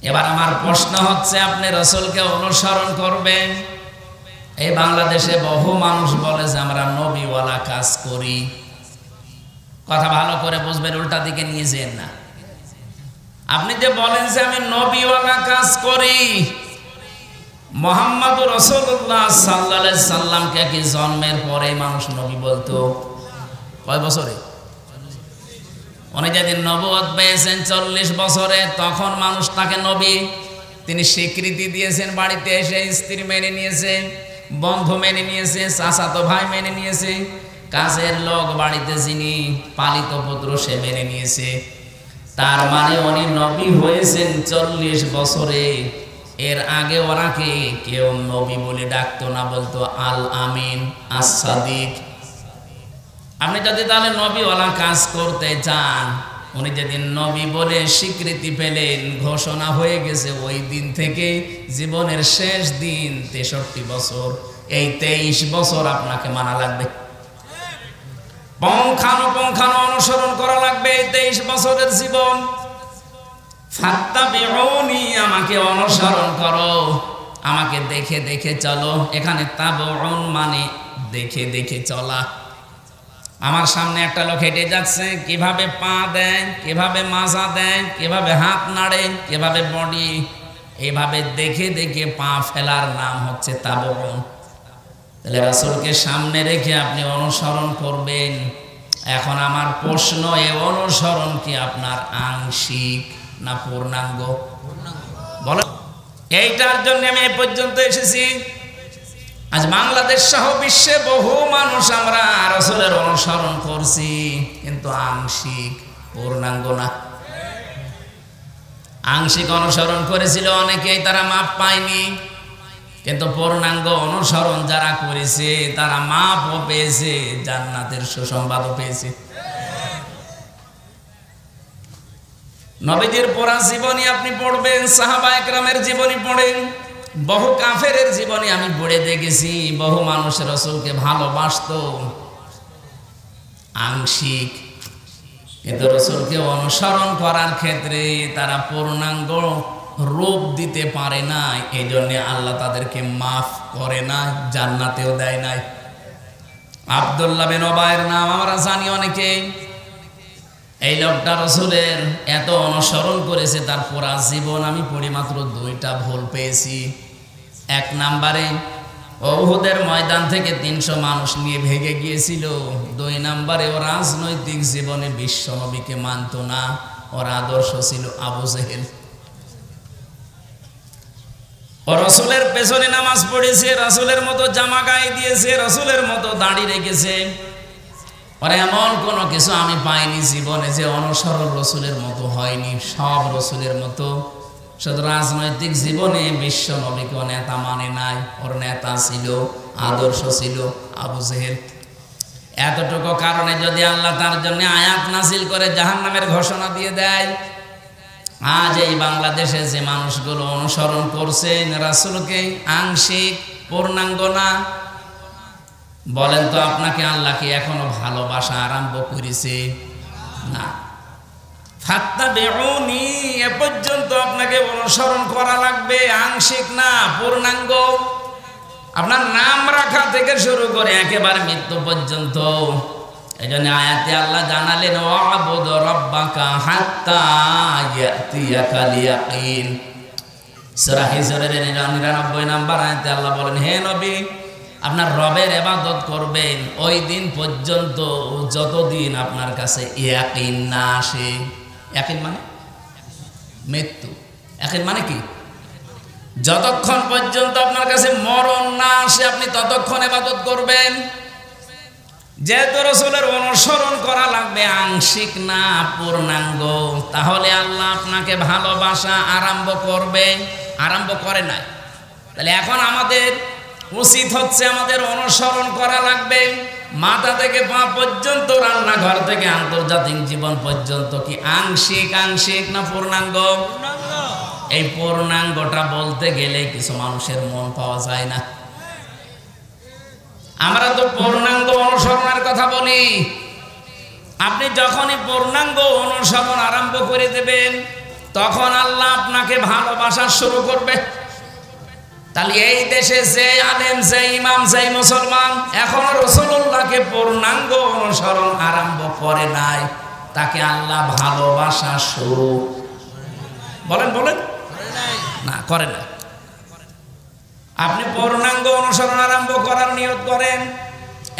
Speaker 3: এবার আমার প্রশ্ন হচ্ছে, আপনি রাসূলকে অনুসরণ করবেন। এই বাংলাদেশে বহু মানুষ বলে যে আমরা নবীওয়ালা কাজ করি। কথা ভালো করে বুঝবেন, উল্টা দিকে নিয়ে যেন না। আপনি যে বলেন যে আমি নবীওয়ালা কাজ করি, মুহাম্মদ রাসূলুল্লাহ সাল্লাল্লাহু আলাইহি সাল্লামকে কি জন্মের পরে মানুষ নবী বলতো? কয় বছরে? উনি যেদিন নবুয়ত পেয়েছেন 40 বছরে, তখন মানুষ তাকে নবী, তিনি স্বীকৃতি দিয়েছেন। বাড়িতে এসে স্ত্রী মেনে নিয়েছে, বন্ধু মেনে নিয়েছে, চাচাতো ভাই মেনে নিয়েছে, কাজের লোক বাড়িতে যিনি পালিত পুত্র সে মেনে নিয়েছে। তার মানে উনি নবী হয়েছেন 40 বছরে। এর আগে ওনাকে কেউ নবী বলে ডাকতো না, বলতো আল আমিন, আস-সাদিক। আপনি যদি তাহলে নবীওয়ালা কাজ করতে চান, উনি যেদিন নবী বলে স্বীকৃতি পেলেন, ঘোষণা হয়ে গেছে, ওই দিন থেকে জীবনের শেষ দিন 63 বছর, এই 23 বছর আপনাকে মানা লাগবে, পঙ্খানুপুঙ্খানু অনুসরণ করা লাগবে এই 23 বছরের জীবন। ফাত্তাবিউনি, আমাকে অনুসরণ করো, আমাকে দেখে দেখে চলো। এখানে তাবউন মানে দেখে দেখে চলা। আমার সামনে একটা লোক হেঁটে যাচ্ছে, কিভাবে পা দেয়, কিভাবে মাজা দেয়, কিভাবে হাত নাড়ে, কিভাবে বডি, এইভাবে দেখে দেখে পা ফেলার নাম হচ্ছে তাবউন। তাহলে রাসূলকে সামনে রেখে আপনি অনুসরণ করবেন। এখন আমার প্রশ্ন, এই অনুসরণ কি আপনার আংশিক না পূর্ণাঙ্গ? বলো। এইটার জন্য আমি এই পর্যন্ত এসেছি। আজ বাংলাদেশ সহ বিশ্বে বহু মানুষ আমরা রাসূলের অনুসরণ করছি, কিন্তু আংশিক, পূর্ণাঙ্গ না। আংশিক অনুসরণ করেছিল অনেকেই, তারা মাপ পায়নি। কিন্তু পূর্ণাঙ্গ অনুসরণ যারা করেছে, তারা মাপও পেয়েছে, জান্নাতের সুসংবাদও পেয়েছে। নবীজির পুরা জীবনী আপনি পড়বেন, সাহাবায়ে কেরামের জীবনী পড়েন, বহু কাফেরের জীবনী আমি পড়ে দেখেছি। বহু মানুষ রাসূলকে ভালোবাসতো আংশিক, কিন্তু রাসূলকে অনুসরণ করার ক্ষেত্রে তারা পূর্ণাঙ্গ রূপ দিতে পারে না। এই জন্য আল্লাহ তাদেরকে মাফ করে না, জান্নাতেও দেয় নাই। আব্দুল্লাহ বিন উবাইয়ের নাম আমরা জানি অনেকে। এই লোকটা রাসূলের এত অনুসরণ করেছে, তার পুরা জীবন আমি পড়ি মাত্র 2টা ভুল পেয়েছি। 1 নম্বরে উহুদের ময়দান থেকে 300 মানুষ নিয়ে ভেগে গিয়েছিল। 2 নম্বরে ও রাজনৈতিক জীবনে বিশ্ব নবীকে মানত না, ওর আদর্শ ছিল আবু জেহেল। ও রাসূলের পেছনে নামাজ পড়েছে, রাসূলের মতো জামা গায়ে দিয়েছে, রাসূলের মতো দাড়ি রেখেছে। আর এমন কোনো কিছু আমি পাইনি জীবনে যে অনুসরণ রাসূলের মতো হয়নি, সব রাসূলের মতো। শুধু রাজনৈতিক জীবনে বিশ্ব নবীকে নেতা মানে নাই, ওর নেতা ছিল, আদর্শ ছিল আবু জেহেল। এতটুকু কারণে যদি আল্লাহ তার জন্য আয়াত নাজিল করে জাহান্নামের ঘোষণা দিয়ে দেয়, আজ এই বাংলাদেশে যে মানুষগুলো অনুসরণ করছেন রাসূলকে আংশিক, পূর্ণাঙ্গ না, বলেন তো আপনাকে আল্লাহ কি এখনো ভালোবাসা আরম্ভ করেছে? না। ফাত্তাবিউনি, এ পর্যন্ত আপনাকে অনুসরণ করা লাগবে, আংশিক না, পূর্ণাঙ্গ। আপনার নাম রাখা থেকে শুরু করে একেবারে মৃত্যু পর্যন্ত। এই জন্য আয়াতে আল্লাহ জানালেন, ওয়াবুদ রাব্বাকা হাত্তা ইয়াতিয়াকাল ইয়াকিন। সূরা হিজরের 99 নম্বর আয়াতে আল্লাহ বলেন, হে নবী, আপনার রবের ইবাদত করবেন ওই দিন পর্যন্ত যতদিন আপনার কাছে ইয়াকিন না আসে। ইয়াকিন মানে মৃত্যু। ইয়াকিন মানে কি? যতক্ষণ পর্যন্ত আপনার কাছে মরণ না আসে আপনি ততক্ষণ ইবাদত করবেন। যেহেতু রাসূলের অনুসরণ করা লাগবে আংশিক না, পূর্ণাঙ্গ, তাহলে আল্লাহ আপনাকে ভালোবাসা আরম্ভ করবে। আরম্ভ করে নাই, তাহলে এখন আমাদের উচিত হচ্ছে আমাদের অনুসরণ করা লাগবে মাথা থেকে পা পর্যন্ত, রান্নাঘর থেকে আন্তর্জাতিক জীবন পর্যন্ত। কি আংশিক আংশিক না পূর্ণাঙ্গ? এই পূর্ণাঙ্গটা বলতে গেলে কিছু মানুষের মন পাওয়া যায় না। আমরা তো পূর্ণাঙ্গ অনুসরণের কথা বলি। আপনি যখনই পূর্ণাঙ্গ অনুসরণ আরম্ভ করে দেবেন তখন আল্লাহ আপনাকে ভালোবাসা শুরু করবে। তাহলে এই দেশে যে আলেম, যে ইমাম, যে মুসলমান এখনো রাসূলুল্লাহকে পূর্ণাঙ্গ অনুসরণ আরম্ভ করে নাই, তাকে আল্লাহ ভালোবাসা শুরু বলেন না, করে না। আপনি পূর্ণাঙ্গ অনুসরণ আরম্ভ করার নিয়ত করেন,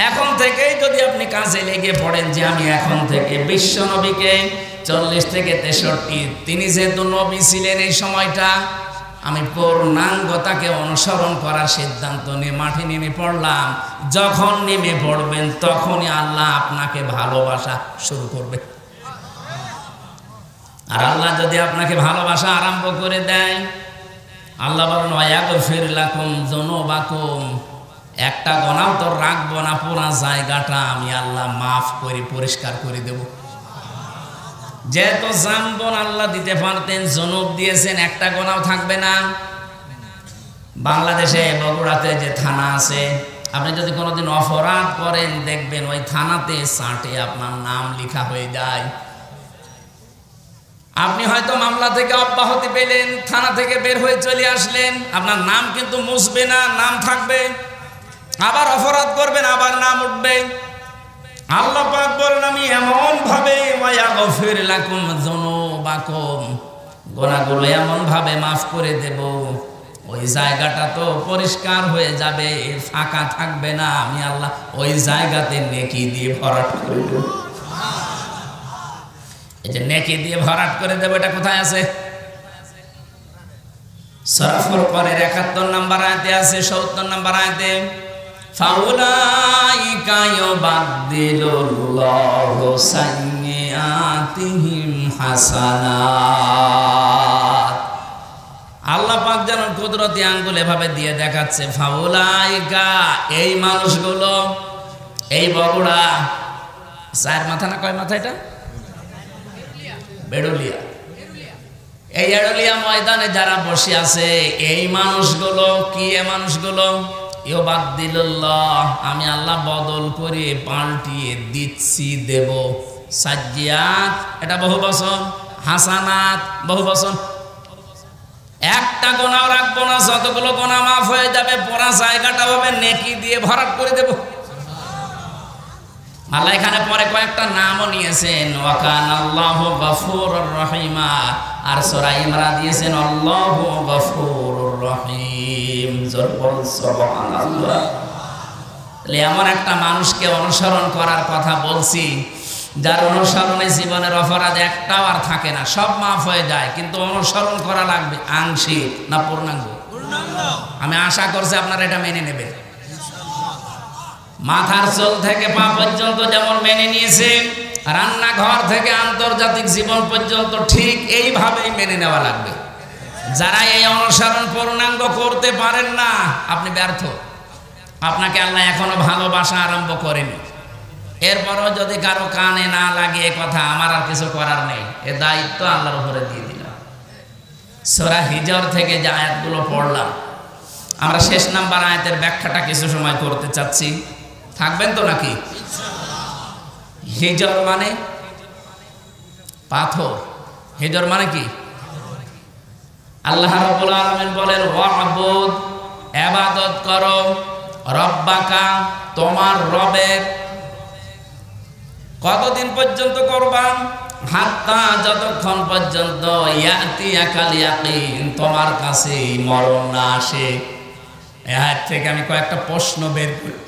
Speaker 3: এখন থেকেই যদি আপনি কাজে লেগে পড়েন যে আমি এখন থেকে বিশ্ব নবীকে 40 থেকে 63, তিনি যেহেতু নবী ছিলেন এই সময়টা, আমি পূর্ণাঙ্গতাকে অনুসরণ করার সিদ্ধান্ত নিয়ে মাঠে নেমে পড়লাম। যখন নেমে পড়বেন তখনই আল্লাহ আপনাকে ভালোবাসা শুরু করবে। আর আল্লাহ যদি আপনাকে ভালোবাসা আরম্ভ করে দেয়, আল্লাহ বলেন ওয়ায়াগফির লাকুম যুনুবাকুম, একটা গোনাও তো রাখবো না, পুরা জায়গাটা আমি আল্লাহ মাফ করে পরিষ্কার করে দেব। যেহেতু জাম্বন আল্লাহ দিতে পারতেন, জনব দিয়েছেন, একটা গোনাও থাকবে না। বাংলাদেশে বগুড়াতে যে থানা আছে, আপনি যদি কোনোদিন অপরাধ করেন দেখবেন ওই থানাতে চার্টে আপনার নাম লেখা হয়ে যায়। আপনি হয়তো মামলা থেকে অব্যাহতি পেলেন, থানা থেকে বের হয়ে চলে আসলেন, আপনার নাম কিন্তু মুছবে না, নাম থাকবে। আবার অপরাধ করবেন, আবার নাম উঠবে। আল্লাহ পাক বলেন আমি এমন ভাবে ওয়ায়াগফির লাকুম যুনুবাকুম, গুনাহগুলো এমন ভাবে মাফ করে দেব, ওই জায়গাটা তো পরিষ্কার হয়ে যাবে, ফাঁকা থাকবে না। আমি আল্লাহ ওই জায়গাতে নেকি দিয়ে ভরাট করে দেব। এই যে নেকি দিয়ে ভরাট করে দেব, এটা কোথায় আছে? সূরা ফুরকানের 71 নম্বর আয়াতে আছে, 70 নম্বর আয়াতে ফাউলাইকা ইউবাদদিলুল্লাহু সাইয়্যাতিহিম হাসানাত। আল্লাহ পাক যেন কুদরতি আঙ্গুল এভাবে দিয়ে দেখাচ্ছে, ফাউলাইকা, এই মানুষগুলো, এই বগুড়া, 4 মাথা না কয় মাথা এটা? বেড়ুলিয়া। এই এড়লিয়া ময়দানে যারা বসে আছে এই মানুষগুলো কি? এ মানুষগুলো ইউবাদদিলুল্লাহ, আমি আল্লাহ বদল করে পাল্টিয়ে দিচ্ছি, দেব। সাজ্জিয়াত এটা বহু বচন, হাসানাত বহু বচন। একটা গোনাও রাখবো না, যতগুলো গোনা মাফ হয়ে যাবে, পড়া জায়গাটা হবে নেকি দিয়ে ভরাট করে দেব। আল্লাহ এখানে পরে কয়েকটা নামও নিয়েছেন, ওয়াকানাল্লাহু গফুরুর রহিমা, আর সূরা ইমরান দিয়েছেন আল্লাহু গফুরুর রহিম। জোর বল সুবহানাল্লাহ। তাহলে এমন একটা মানুষকে অনুসরণ করার কথা বলছি যার অনুসরণে জীবনের অপরাধ একটাও আর থাকে না, সব মাফ হয়ে যায়, কিন্তু অনুসরণ করা লাগবে আংশিক না পূর্ণাঙ্গ। আমি আশা করছি আপনারা এটা মেনে নেবেন। মাথার চুল থেকে পা পর্যন্ত যেমন মেনে নিয়েছে, রান্নাঘর থেকে আন্তর্জাতিক জীবন পর্যন্ত ঠিক এইভাবেই মেনে নেওয়া লাগবে। যারা এই অনুসরণ পূর্ণাঙ্গ করতে পারেন না, আপনি ব্যর্থ। আপনাকে আল্লাহ এখনো ভালোবাসা আরম্ভ করেনি। এরপরও যদি কারো কানে না লাগে এ কথা, আমার আর কিছু করার নেই, এ দায়িত্ব আল্লাহর উপরে দিয়ে দিলাম। সূরা হিজর থেকে যে আয়াতগুলো পড়লাম, আমরা শেষ নাম্বার আয়াতের ব্যাখ্যাটা কিছু সময় করতে চাচ্ছি। থাকবেন তো নাকি? হিজর মানে পাথর, হিজর মানে কি? আল্লাহ রাব্বুল আলামিন বলেন ওয়াবুদ, ইবাদত করো, রব্বাকা, তোমার রবের। কতদিন পর্যন্ত করবা? হাত্তা, যতক্ষণ পর্যন্ত ইয়াতিয়াকাল ইয়াকিন, তোমার কাছে মরণ না আসে। এর থেকে আমি কয়েকটা প্রশ্ন বের করি।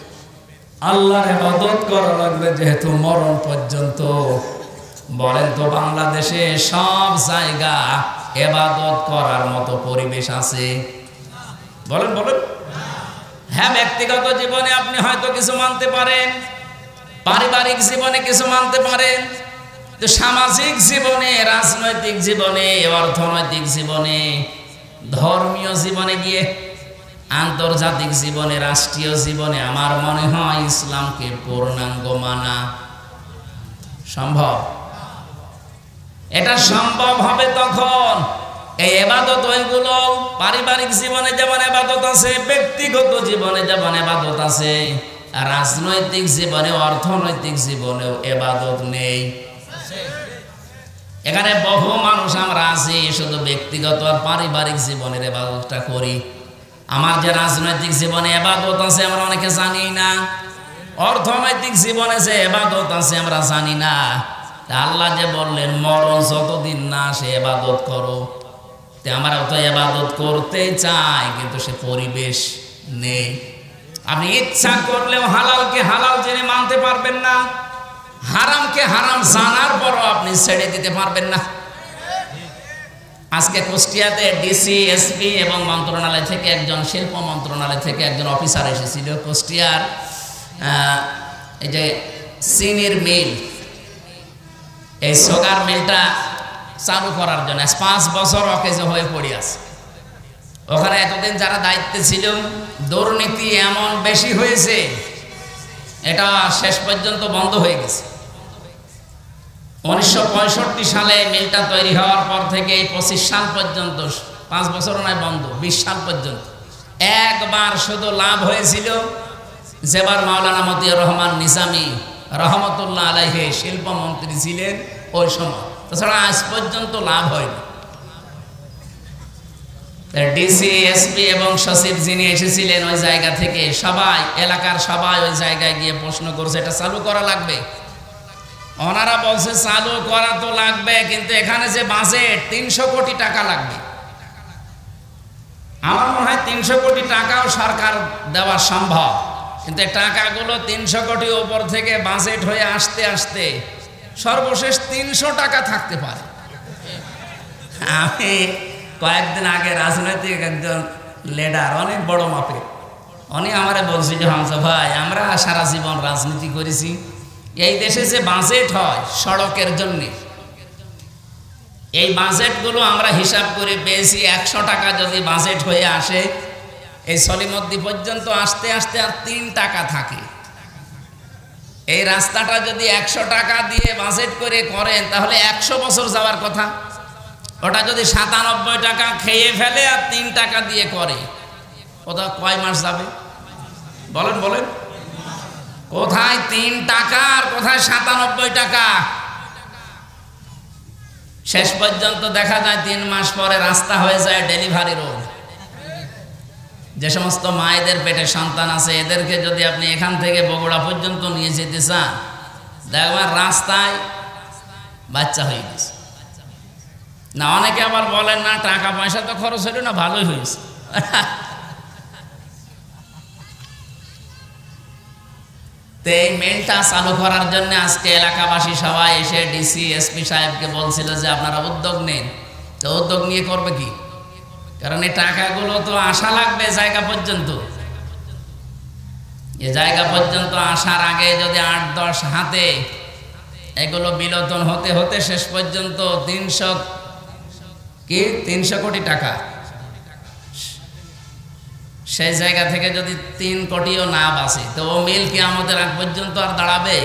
Speaker 3: আল্লাহর ইবাদত করা লাগবে যেহেতু মরণ পর্যন্ত। বলেন তো বাংলাদেশে সব জায়গা ইবাদত করার মতো পরিবেশ আছে? বলেন বলেন। হ্যাঁ, ব্যক্তিগত জীবনে আপনি হয়তো কিছু মানতে পারেন, পারিবারিক জীবনে কিছু মানতে পারেন, তো সামাজিক জীবনে, রাজনৈতিক জীবনে, অর্থনৈতিক জীবনে, ধর্মীয় জীবনে গিয়ে, আন্তর্জাতিক জীবনে, রাষ্ট্রীয় জীবনে আমার মনে হয় ইসলামকে পূর্ণাঙ্গ মানা সম্ভব। এটা সম্ভব হবে তখন এই ইবাদত ওইগুলো পারিবারিক জীবনে যেমন ইবাদত আছে, ব্যক্তিগত জীবনে যেমন ইবাদত আছে, রাজনৈতিক জীবনে, অর্থনৈতিক জীবনেও ইবাদত নেই। এখানে বহু মানুষ আমরা আছি শুধু ব্যক্তিগত আর পারিবারিক জীবনের ইবাদতটা করি। আমার যে রাজনৈতিক জীবনে ইবাদত আছে আমরা অনেকে জানি না, অর্থনৈতিক জীবনে যে ইবাদত আছে আমরা জানি না। আল্লাহ যে বললেন মরণ যতদিন না সে ইবাদত করো, তে আমরাও তো ইবাদত করতে চাই, কিন্তু সে পরিবেশ নেই। আপনি ইচ্ছা করলেও হালালকে হালাল জেনে মানতে পারবেন না, হারামকে হারাম জানার পরও আপনি ছেড়ে দিতে পারবেন না। আজকে কুষ্টিয়াতে ডিসি, এসপি এবং মন্ত্রণালয় থেকে একজন, শিল্প মন্ত্রণালয় থেকে একজন অফিসার এসেছিল। কুষ্টিয়ার এই যে চিনির মিল, এই সুগার মিলটা চালু করার জন্য 5 বছর অকেজ হয়ে পড়ে আছে। ওখানে এতদিন যারা দায়িত্বে ছিল, দুর্নীতি এমন বেশি হয়েছে, এটা শেষ পর্যন্ত বন্ধ হয়ে গেছে। 1965 সালে মিলটা তৈরি হওয়ার পর থেকে 25 সাল পর্যন্ত, 5 বছর নয় বন্ধ, 20 সাল পর্যন্ত একবার শুধু লাভ হয়েছিল, যেবার মাওলানা মতিউর রহমান নিজামী রহমতুল্লাহ আলাইহি শিল্পমন্ত্রী ছিলেন ওই সময়। তাছাড়া আজ পর্যন্ত লাভ হয়নি। ডিসি, এসপি এবং সচিব যিনি এসেছিলেন ওই জায়গা থেকে সবাই, এলাকার সবাই ওই জায়গায় গিয়ে প্রশ্ন করছে এটা চালু করা লাগবে। ওনারা বলছে চালু করা তো লাগবে, কিন্তু এখানে যে বাজেট 300 কোটি টাকা লাগবে। আমার মনে হয় 300 কোটি টাকাও সরকার দেওয়া সম্ভব, কিন্তু টাকাগুলো 300 কোটি উপর থেকে বাজেট হয়ে আসতে আসতে সর্বশেষ 300 টাকা থাকতে পারে। আমি কয়েকদিন আগে রাজনৈতিক একজন লিডার, অনেক বড় মাপের, উনি আমারে বলছি যে হামজা ভাই, আমরা সারা জীবন রাজনীতি করেছি, এই দেশে যে বাজেট হয় সড়কের জন্যে, এই বাজেটগুলো আমরা হিসাব করে পেয়েছি 100 টাকা যদি বাজেট হয়ে আসে, এই সলিমদ্দি পর্যন্ত আসতে আসতে আর 3 টাকা থাকে। এই রাস্তাটা যদি 100 টাকা দিয়ে বাজেট করে করেন তাহলে 100 বছর যাওয়ার কথা। ওটা যদি 97 টাকা খেয়ে ফেলে আর 3 টাকা দিয়ে করে, ওটা কয় মাস যাবে বলেন বলেন? কোথায় 3 টাকা আর কোথায় 97 টাকা? শেষ পর্যন্ত দেখা যায় 3 মাস পরে রাস্তা হয়ে যায় ডেলিভারি রোড। যে সমস্ত মায়েদের পেটে সন্তান আছে এদেরকে যদি আপনি এখান থেকে বগুড়া পর্যন্ত নিয়ে যেতে চান, দেখবেন রাস্তায় বাচ্চা হয়ে গেছে। না অনেকে আবার বলেন না টাকা পয়সা তো খরচ হইল না, ভালোই হয়েছে। তো এই মেলটা চালু করার জন্য আজকে এলাকাবাসী সবাই এসে ডিসি এসপি সাহেবকে বলছিল যে আপনারা উদ্যোগ নেন। তো উদ্যোগ নিয়ে করবে কি? কারণ এই টাকাগুলো তো আসা লাগবে জায়গা পর্যন্ত। এই জায়গা পর্যন্ত আসার আগে যদি 8-10 হাতে এগুলো বিলোতন হতে হতে শেষ পর্যন্ত 300 কোটি টাকা, সেই জায়গা থেকে যদি 3 কোটিও না বাঁচে তো ও মিল কি আমাদের আগ পর্যন্ত আর দাঁড়াবে?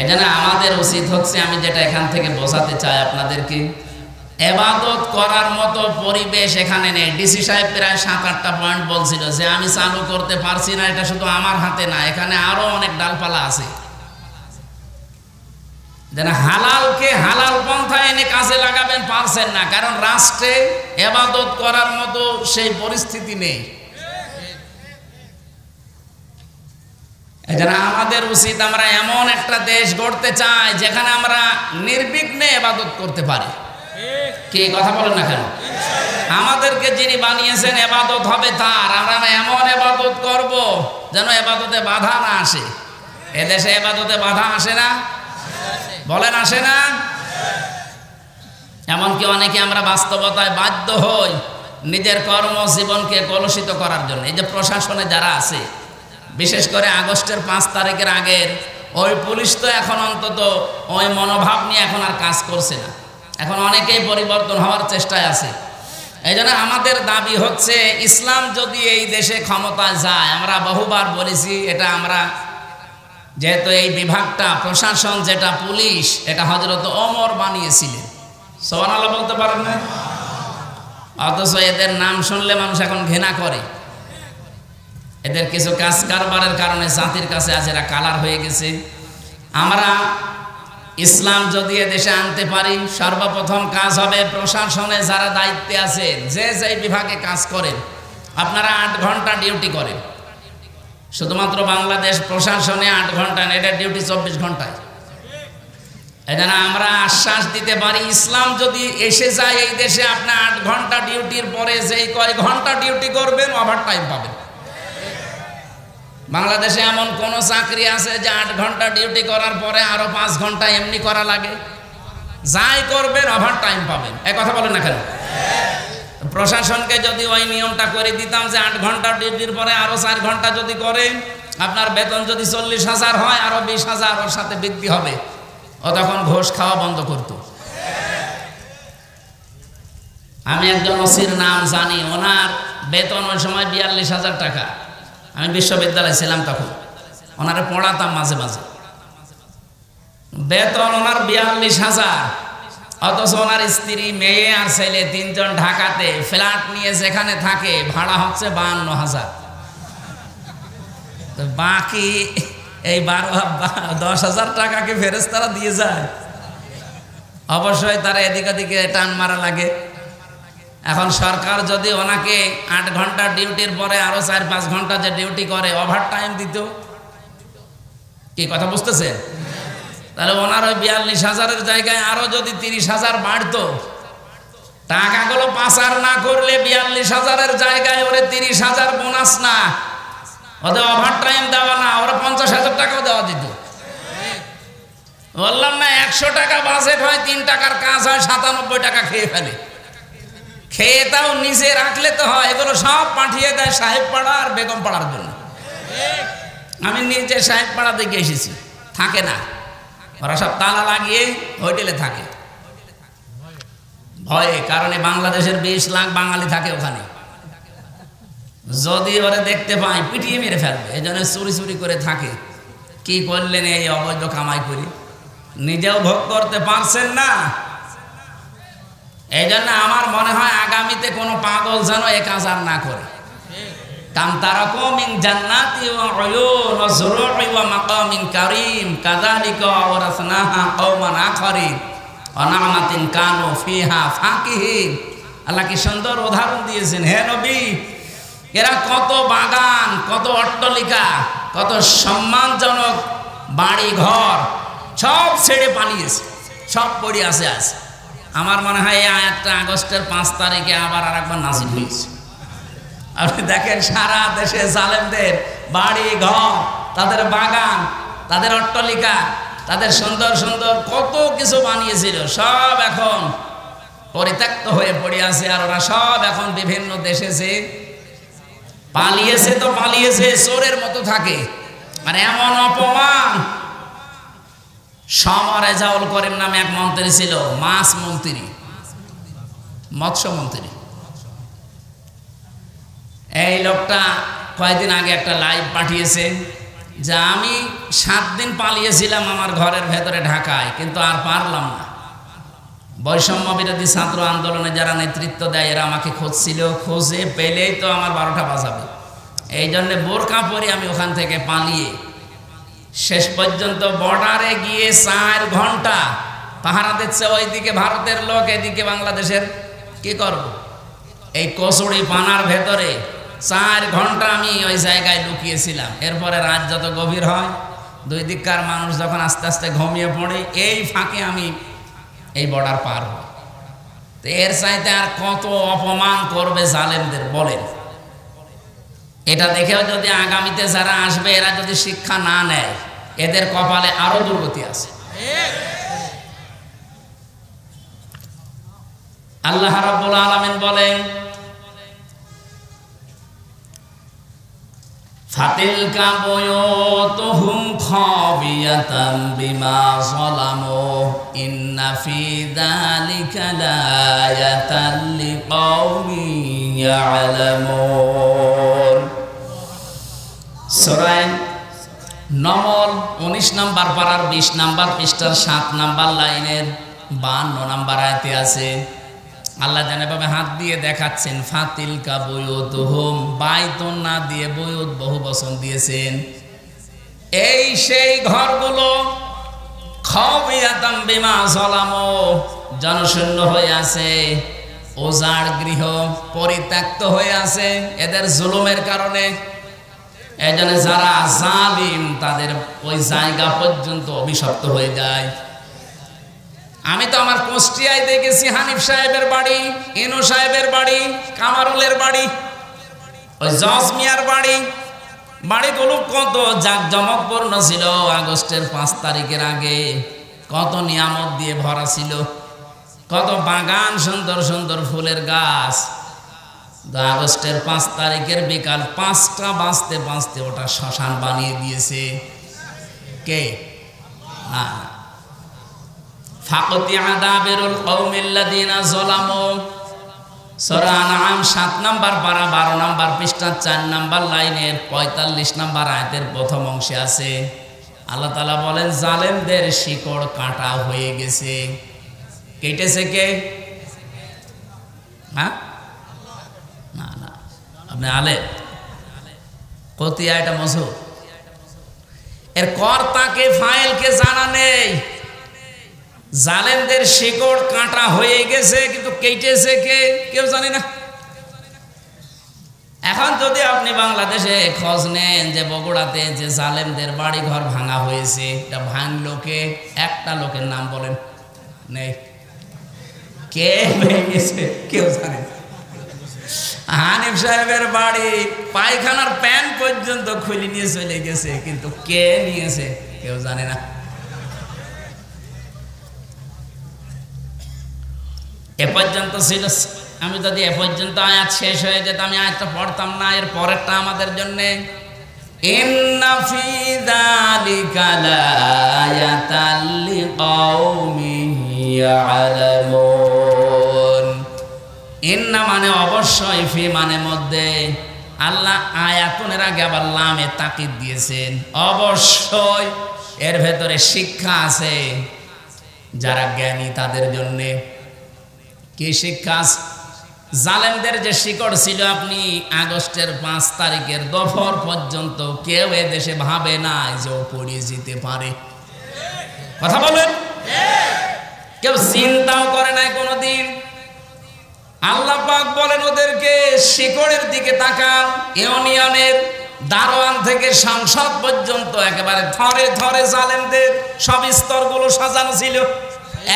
Speaker 3: এই জন্য আমাদের উচিত হচ্ছে, আমি যেটা এখান থেকে বোঝাতে চাই আপনাদেরকে, ইবাদত করার মতো পরিবেশ এখানে নেই। ডিসি সাহেব প্রায় 7-8টা পয়েন্ট বলছিল যে আমি চালু করতে পারছি না, এটা শুধু আমার হাতে না, এখানে আরো অনেক ডালপালা আছে। যেন হালালকে হালাল পন্থায় এনে কাজে লাগাবেন, পারছেন না, কারণ রাষ্ট্রে ইবাদত করার মতো সেই পরিস্থিতি নেই। এজন্য আমাদের উচিত আমরা এমন একটা দেশ গড়তে চাই যেখানে আমরা নির্বিঘ্নে ইবাদত করতে পারি। কি কথা বলেন না কেন? আমাদেরকে যিনি বানিয়েছেন ইবাদত হবে তার, আমরা এমন ইবাদত করব যেন ইবাদতে বাধা না আসে। এদেশে ইবাদতে বাধা আসে না, বলেন আসে না? এমনকি অনেকে আমরা বাস্তবতায় বাধ্য হই নিজের কর্মজীবনকে কলুষিত করার জন্য। এই যে প্রশাসনে যারা আছে, বিশেষ করে আগস্টের 5 তারিখের আগের ওই পুলিশ তো এখন অন্তত ওই মনোভাব নিয়ে এখন আর কাজ করছে না, এখন অনেকেই পরিবর্তন হওয়ার চেষ্টায় আছে। এই জন্য আমাদের দাবি হচ্ছে ইসলাম যদি এই দেশে ক্ষমতায় যায়, আমরা বহুবার বলেছি এটা আমরা, যেহেতু এই বিভাগটা প্রশাসন যেটা পুলিশ, এটা হযরত ওমর বানিয়েছিলেন। সুবহানাল্লাহ বলতে পারেন না? অথচ এদের নাম শুনলে মানুষ এখন ঘৃণা করে। এদের কিছু কাজ কারবারের কারণে জাতির কাছে আজ এরা কালার হয়ে গেছে। আমরা ইসলাম যদি দেশে আনতে পারি, সর্বপ্রথম কাজ হবে প্রশাসনে যারা দায়িত্বে আছেন, যে যে বিভাগে কাজ করেন, আপনারা 8 ঘন্টা ডিউটি করেন। শুধুমাত্র বাংলাদেশ প্রশাসনে 8 ঘন্টা, এটা ডিউটি 24 ঘন্টায়। এজন্য আমরা আশ্বাস দিতে পারি, ইসলাম যদি এসে যায় এই দেশে, আপনি 8 ঘন্টা ডিউটির পরে যেই কয় ঘন্টা ডিউটি করবেন ওভার টাইম পাবেন। বাংলাদেশে এমন কোন চাকরি আছে যে 8 ঘন্টা ডিউটি করার পরে আরো 5 ঘন্টা এমনি করা লাগে? যাই করবেন ওভার টাইম পাবেন। এই কথা বলেন না কেন? প্রশাসনকে যদি ওই নিয়মটা করে দিতাম যে 8 ঘন্টা ডিউটির পরে আরো 4 ঘন্টা যদি করেন, আপনার বেতন যদি 40,000 হয়, আরো 20,000 ওর সাথে বৃদ্ধি হবে, ও তখন ঘোষ খাওয়া বন্ধ করত। আমি একজন ওসির নাম জানি, ওনার বেতন ওই সময় 42,000 টাকা। আমি বিশ্ববিদ্যালয়ে ছিলাম তখন, ওনারে পড়াতাম মাঝে মাঝে। বেতন ওনার 42,000, অথচ ওনার স্ত্রী, মেয়ে আর ছেলে 3 জন ঢাকাতে ফ্ল্যাট নিয়ে যেখানে থাকে ভাড়া হচ্ছে 52,000। তো বাকি এই 10,000 টাকাকে ফেরেশতারা দিয়ে যায়। অবশ্যই তারা এদিক ওদিকে টান মারা লাগে। এখন সরকার যদি ওনাকে 8 ঘন্টা ডিউটির পরে আরো 4-5 ঘন্টা যে ডিউটি করে ওভার টাইম দিত, কি কথা বুঝতেছেন? তাহলে ওনার ওই 42,000-এর জায়গায় আরো যদি 30,000 বাড়তো, টাকাগুলো পাচার না করলে 42,000-এর জায়গায় ওরে 30,000 বোনাস না, ওদের ওভার টাইম দেওয়া না, ওরা 50,000 টাকাও দেওয়া দিত। বললাম না, 100 টাকা বাজেট হয়, 3 টাকার কাজ হয়, 97 টাকা খেয়ে ফেলে। খেয়ে তাও নিচে রাখলে তো হয়, এগুলো সব পাঠিয়ে দেয় সাহেব পাড়া আর বেগম পাড়ার জন্য। আমি নিজে সাহেব পাড়া দেখে এসেছি, থাকে না, ওরা সব তালা লাগিয়ে হোটেলে থাকে ভয়ে, কারণে বাংলাদেশের 20 লাখ বাঙালি থাকে ওখানে। যদি ওরা দেখতে পায় পিটিয়ে মেরে ফেলবে, এই জন্য চুরি চুরি করে থাকে। কি করলেন এই অবৈধ কামাই করে? নিজেও ভোগ করতে পারছেন না, এই জন্য আমার মনে হয় আগামীতে কোনো পাগল যেন এ কাজ আর না করে। কান্তারাকু মিন জান্নাতি ওয়া উয়ুন ওয়া যুরু'i ওয়া মাকামিন কারীম কাযালিকা ওয়ারাসনাহা কওমান আখারিন ওয়া নি'মাতিন কানু ফিহা ফাকিহিন। আল্লাহ কি সুন্দর উদাহরণ দিয়েছেন। হে নবী, এরা কত বাগান, কত অট্টালিকা, কত সম্মানজনক বাড়ি ঘর সব ছেড়ে পালিয়েছে, সব পড়ে আছে আজ। আমার মনে হয় এই আয়াতটা আগস্টের 5 তারিখে আবার আরেকবার নাজিল হয়েছে। আপনি দেখেন সারা দেশে জালেমদের বাড়ি ঘর, তাদের বাগান, তাদের অট্টালিকা, তাদের সুন্দর সুন্দর কত কিছু বানিয়েছিল, সব এখন পরিত্যক্ত হয়ে পড়ে আছে। আর ওরা সব এখন বিভিন্ন দেশে যে পালিয়েছে, তো পালিয়েছে চোরের মতো থাকে। আর এমন অপমান, রেজাউল করিম নামে এক মন্ত্রী ছিল, মাছ মন্ত্রী, মৎস্য মন্ত্রী। এই লোকটা কয়েকদিন আগে একটা লাইভ পাঠিয়েছে যে আমি 7 দিন পালিয়েছিলাম আমার ঘরের ভেতরে ঢাকায়, কিন্তু আর পারলাম না। বৈষম্য বিরোধী ছাত্র আন্দোলনে যারা নেতৃত্ব দেয় এরা আমাকে খুঁজছিল, খুঁজে পেলেই তো আমার 12টা বাজাবে। এই জন্যে বোরকা পরে আমি ওখান থেকে পালিয়ে শেষ পর্যন্ত বর্ডারে গিয়ে 4 ঘন্টা পাহারা দিচ্ছে। ওইদিকে ভারতের লোক, এদিকে বাংলাদেশের। কি করব? এই কচুরি পানার ভেতরে 4 ঘন্টা আমি ওই জায়গায় লুকিয়েছিলাম। এরপরে রাত যত গভীর হয়, দুই দিককার মানুষ যখন আস্তে আস্তে ঘুমিয়ে পড়ে, এই ফাঁকে আমি এই বর্ডার পার হই। তো এর চাইতে আর কত অপমান করবে জালেমদের বলেন? এটা দেখেও যদি আগামীতে যারা আসবে এরা যদি শিক্ষা না নেয়, এদের কপালে আরো দুর্গতি আছে। আল্লাহ রাব্বুল আলামিন বলেন, ফাতিলকা বুয়ুতুহুম খাবিয়াতাম বিমা যালামু ইন্না ফি যালিকা লায়াতাল লিকাওমিন ইয়ালামুন। সূরা নমল 19 নম্বর পারার 20 নম্বর পৃষ্ঠার 7 নম্বর লাইনের 52 নম্বর আয়াতে আছে। আল্লাহ যেভাবে হাত দিয়ে দেখাচ্ছেন, ফাতিলকা বুয়ুতুহুম, বাইতুন না দিয়ে বুয়ুত বহু বচন দিয়েছেন। এই সেই ঘরগুলো, খাবিয়াতাম বিমা যালামু, জনশূন্য হয়ে আছে, ওজাড় গৃহ, পরিত্যক্ত হয়ে আছে এদের জুলুমের কারণে। এই জন্য যারা জালিম তাদের ওই জায়গা পর্যন্ত অভিশপ্ত হয়ে যায়। আমি তো আমার কুষ্টিয়ায় দেখেছি হানিফ সাহেবের বাড়ি, ইনু সাহেবের বাড়ি, কামারুলের বাড়ি, ওই জজ মিয়ার বাড়ি, বাড়িগুলো কত জাঁকজমকপূর্ণ ছিল। আগস্টের 5 তারিখের আগে কত নিয়ামত দিয়ে ভরা ছিল, কত বাগান, সুন্দর সুন্দর ফুলের গাছ। আগস্টের 5 তারিখের বিকাল 5টা বাজতে বাজতে ওটা শ্মশান বানিয়ে দিয়েছে কে? না, ফাকতিয়া দাবিরুল কওমিল্লাযিনা যালামু। সূরা আনআম 7 নম্বর পারা 12 নম্বর পৃষ্ঠা 4 নম্বর লাইনের 45 নম্বর আয়াতের প্রথম অংশে আছে। আল্লাহ তাআলা বলেন, জালেমদের শিকড় কাটা হয়ে গেছে। কেটেছে কে? হ্যাঁ, না না, আপনি আলে কতিয়া, এটা মজু, এর কর্তাকে ফাইলকে জানা নেই। জালেমদের শিকড় কাটা হয়ে গেছে, কিন্তু কেটেছে কে কেউ জানে না। এখন যদি আপনি বাংলাদেশে খোঁজ নেন যে বগুড়াতে যে জালেমদের বাড়ি ঘর ভাঙা হয়েছে, এটা ভাঙলো কে? একটা লোকের নাম বলেন, নেই। কে ভেঙেছে কেউ জানে না। হানিফ সাহেবের বাড়ি পায়খানার প্যান পর্যন্ত খুলে নিয়ে চলে গেছে, কিন্তু কে নিয়েছে কেউ জানে না। এ পর্যন্ত ছিল। আমি যদি এ পর্যন্ত আয়াত শেষ হয়ে যেত, আমি আয়াতটা পড়তাম না। এর পরেরটা আমাদের জন্য, ইন্না ফি যালিকা লায়াতাল লিকাওমিন ইয়ালামুন। ইন্না মানে অবশ্যই, ফি মানে মধ্যে। আল্লাহ আয়াতুনের আগে আবার লামে তাকিদ দিয়েছেন, অবশ্যই এর ভেতরে শিক্ষা আছে যারা জ্ঞানী তাদের জন্যে। কি শিক্ষা? জালেমদের যে শিকড় ছিল, আপনি আগস্টের 5 তারিখের দুপুর পর্যন্ত কেউ এ দেশে ভাবে না যে ও পড়িয়ে যেতে পারে। কথা বলেন, কেউ চিন্তাও করে নাই কোনোদিন। আল্লাহ পাক বলেন ওদেরকে শিকড়ের দিকে তাকান। ইউনিয়নের দারোয়ান থেকে সংসদ পর্যন্ত একেবারে থরে থরে জালেমদের সব স্তরগুলো সাজানো ছিল।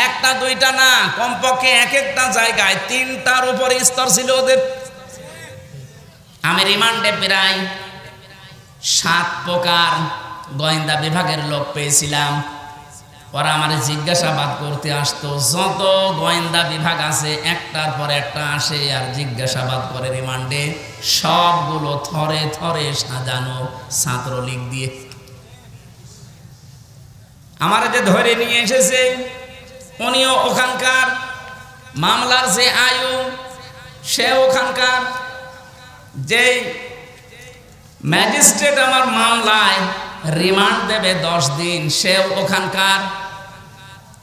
Speaker 3: একটা দুইটা না, কমপক্ষে এক একটা জায়গায় 3টার উপরে স্তর ছিল ওদের। আমি রিমান্ডে প্রায় 7 প্রকার গোয়েন্দা বিভাগের লোক পেয়েছিলাম। ওরা আমার জিজ্ঞাসাবাদ করতে আসতো। যত গোয়েন্দা বিভাগ আছে একটার পর একটা আসে আর জিজ্ঞাসাবাদ করে রিমান্ডে। সবগুলো থরে থরে সাজানো ছাত্রলীগ দিয়ে। আমার যে ধরে নিয়ে এসেছে উনিও ওখানকার, মামলার যে আয়ু সে ওখানকার, যে ম্যাজিস্ট্রেট আমার মামলায় রিমান্ড দেবে 10 দিন সেও ওখানকার,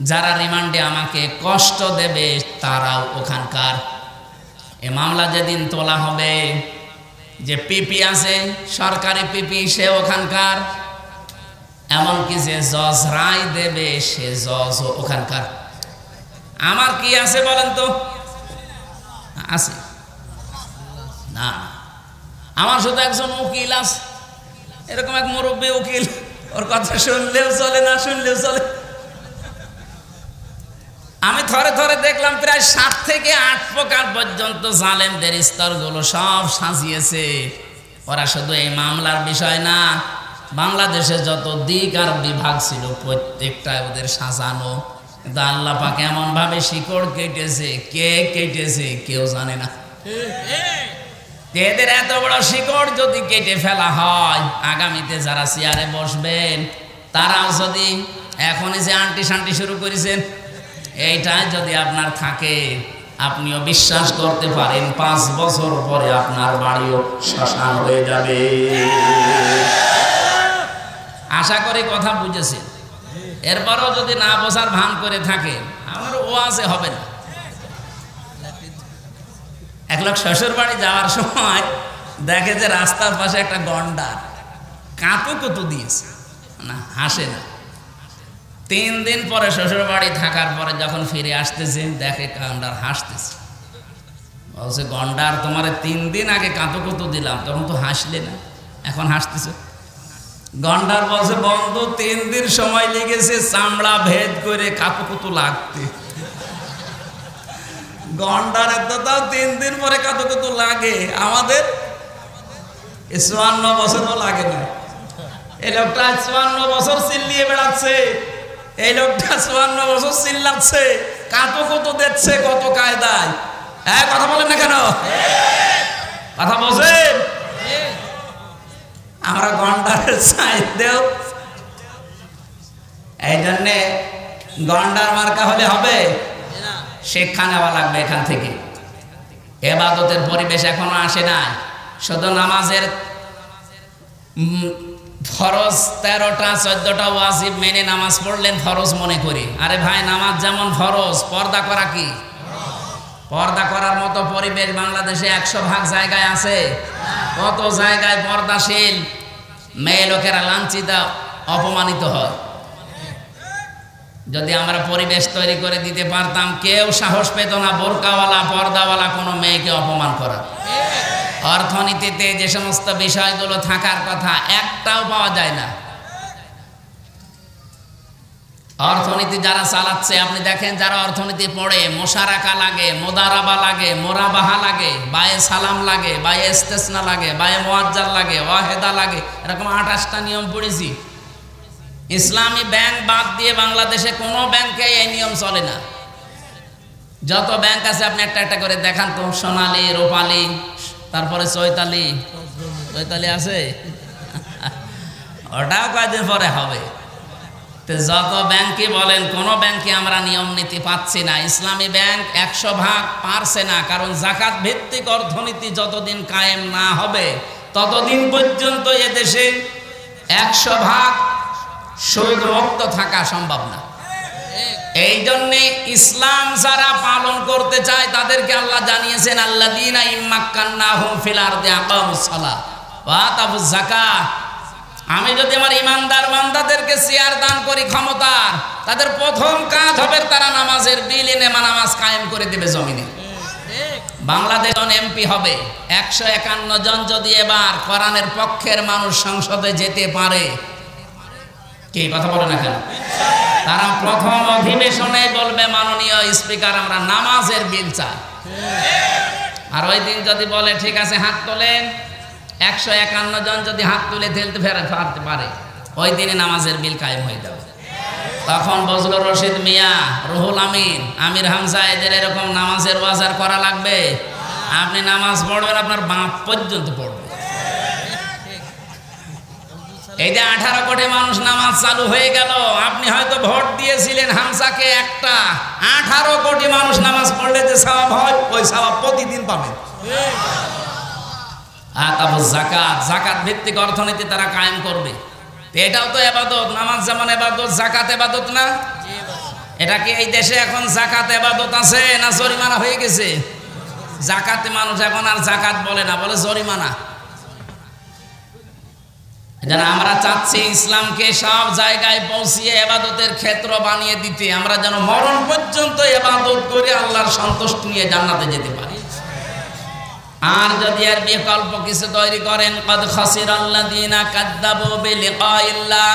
Speaker 3: যারা রিমান্ডে আমাকে কষ্ট দেবে তারাও ওখানকার। এ মামলা যেদিন তোলা হবে, যে পিপি আছে সরকারি পিপি সে ওখানকার, এমনকি যে জজ রায় দেবে সে জজ ওখানকার। আমার কি আছে বলেন তো? আছে না, আমার শুধু একজন উকিল আছে, এরকম এক মুরব্বী উকিল, ওর কথা শুনলেও চলে না শুনলেও চলে। আমি থরে থরে দেখলাম প্রায় 7 থেকে 8 প্রকার পর্যন্ত জালেমদের স্তরগুলো সব সাজিয়েছে। ওরা শুধু এই মামলার বিষয় না, বাংলাদেশে যত দিক আর বিভাগ ছিল প্রত্যেকটা ওদের সাজানো। কিন্তু আল্লাহ পাক এমন ভাবে শিকড় কেটেছে, কে কেটেছে কেউ জানে না। এদের এত বড় শিকড় যদি কেটে ফেলা হয়, আগামীতে যারা চেয়ারে বসবেন তারাও যদি এখনই যে আন্টি শান্টি শুরু করেছেন, এইটাই যদি আপনার থাকে, আপনিও বিশ্বাস করতে পারেন 5 বছর পরে আপনার বাড়িও শ্মশান হয়ে যাবে। আশা করি কথা বুঝেছেন। এরপরও যদি না বোঝার ভান করে থাকে, আমার ওয়াজে হবে না। এক লোক শ্বশুর বাড়ি যাওয়ার সময় দেখে যে রাস্তার পাশে একটা গন্ডার কাঁতু দিয়েছে, না হাসে না। 3 দিন পরে শ্বশুর বাড়ি থাকার পরে যখন ফিরে আসতেছে দেখে গন্ডার হাসতেছে। বলছে, গন্ডার তোমার 3 দিন আগে কাঁতু দিলাম, তখন তো হাসলে না, এখন হাসতেছে। গন্ডার বলছে, বন্ধু 3 দিন সময় লেগেছে চামড়া ভেদ করে কাঁতু লাগতে। গন্ডারের তো তাও 3 দিন পরে কাঁতু লাগে, আমাদের 54 বছরও লাগে না। এই লোকটা 54 বছর চিল্লিয়ে বেড়াচ্ছে, এই লোকটা 54 বছর চিল্লাচ্ছে, কাঁতু দেখছে কত কায়দায়। হ্যাঁ, কথা বলেন না কেন? কথা বলছেন? আমরা গন্ডারের চাইতেও, এই জন্যে গন্ডার মার্কা হলে হবে, শিক্ষা নেওয়া লাগবে এখান থেকে। ইবাদতের পরিবেশ এখনো আসে না। শুধু নামাজের ফরজ 13টা 14টা ওয়াজিব মেনে নামাজ পড়লেন ফরজ মনে করি। আরে ভাই, নামাজ যেমন ফরজ, পর্দা করা কি? পর্দা করার মতো পরিবেশ বাংলাদেশে 100% জায়গায় আছে। কত জায়গায় পর্দাশীল মেয়ে লোকেরা লাঞ্ছিত, অপমানিত হয়। যদি আমরা পরিবেশ তৈরি করে দিতে পারতাম, কেউ সাহস পেত না বোরকাওয়ালা পর্দাওয়ালা কোনো মেয়েকে অপমান করা। অর্থনীতিতে যে সমস্ত বিষয়গুলো থাকার কথা একটাও পাওয়া যায় না। অর্থনীতি যারা চালাচ্ছে, আপনি দেখেন যারা অর্থনীতি পড়ে, মোশারাকা লাগে, মোদারাবা লাগে, মোরাবাহা লাগে, বায়ে সালাম লাগে, বায়ে ইস্তেসনা লাগে, বায়ে মুআজ্জাল লাগে, ওয়াহেদা লাগে, এরকম 28টা নিয়ম পড়েছি। ইসলামী ব্যাংক বাদ দিয়ে বাংলাদেশে কোনো ব্যাংকে এই নিয়ম চলে না। যত ব্যাংক আছে আপনি একটা একটা করে দেখান তো। সোনালী, রূপালী, তারপরে চৈতালি আছে, ওটাও কয়েকদিন পরে হবে। তো যত ব্যাংকই বলেন, কোন ব্যাংকে আমরা নিয়ম নীতি পাচ্ছি না। ইসলামী ব্যাংক 100% পারছে না, কারণ যাকাত ভিত্তিক অর্থনীতি যতদিন কায়েম না হবে ততদিন পর্যন্ত এদেশে 100% সুদ মুক্ত থাকা সম্ভব না। এই জন্যে ইসলাম যারা পালন করতে চায় তাদেরকে আল্লাহ জানিয়েছেন আল্লাযীনা ইম্মাক্কান্নাহুম ফিল আরদি আকামুস সালাহ ওয়া আতাবুজ যাকাত। আমি যদি আমার ইমানদার বান্দাদেরকে চেয়ার দান করি ক্ষমতার, তাদের প্রথম কাজ হবে তারা নামাজের বিল এনে নামাজ কায়েম করে দেবে জমিনে। বাংলাদেশ এমপি হবে 151 জন যদি এবার কোরআনের পক্ষের মানুষ সংসদে যেতে পারে, কি কথা বলে না কেন? তারা প্রথম অধিবেশনে বলবে মাননীয় স্পিকার আমরা নামাজের বিল চাই। আর ওই দিন যদি বলে ঠিক আছে হাত তোলেন, 151 জন যদি হাত তুলে ঠেলতে ফেরাতে পারে, ওই দিনে নামাজের বিল কায়েম হয়ে যাবে। তখন বজলুর রশিদ মিয়া, রুহুল আমিন, আমির হামজা এদের এরকম নামাজের ওয়াজার করা লাগবে। আপনি নামাজ পড়বেন, আপনার বাপ পর্যন্ত পড়বে। এই যে 18 কোটি মানুষ নামাজ চালু হয়ে গেল, আপনি হয়তো ভোট দিয়েছিলেন হামজাকে একটা, 18 কোটি মানুষ নামাজ পড়লে যে সওয়াব হয় ওই সওয়াব প্রতিদিন পাবেন। আতাবুজ যাকাত, যাকাত ভিত্তিক অর্থনীতি তারা কায়েম করবে। এটাও তো ইবাদত, নামাজ যেমন ইবাদত, যাকাত ইবাদত না? এটা কি এই দেশে এখন যাকাত ইবাদত আছে না জরিমানা হয়ে গেছে? যাকাতে মানুষ এখন আর যাকাত বলে না, বলে জরিমানা। যারা আমরা চাচ্ছি ইসলামকে সব জায়গায় পৌঁছিয়ে ইবাদতের ক্ষেত্র বানিয়ে দিতে, আমরা যেন মরণ পর্যন্ত ইবাদত করে আল্লাহর সন্তুষ্টি নিয়ে জান্নাতে যেতে পারি। আর যদি এর বিকল্প কিছু তৈরি করেন, কদ খাসিরাল্লাযীনা কাযযাবু বিলিকাইল্লাহ,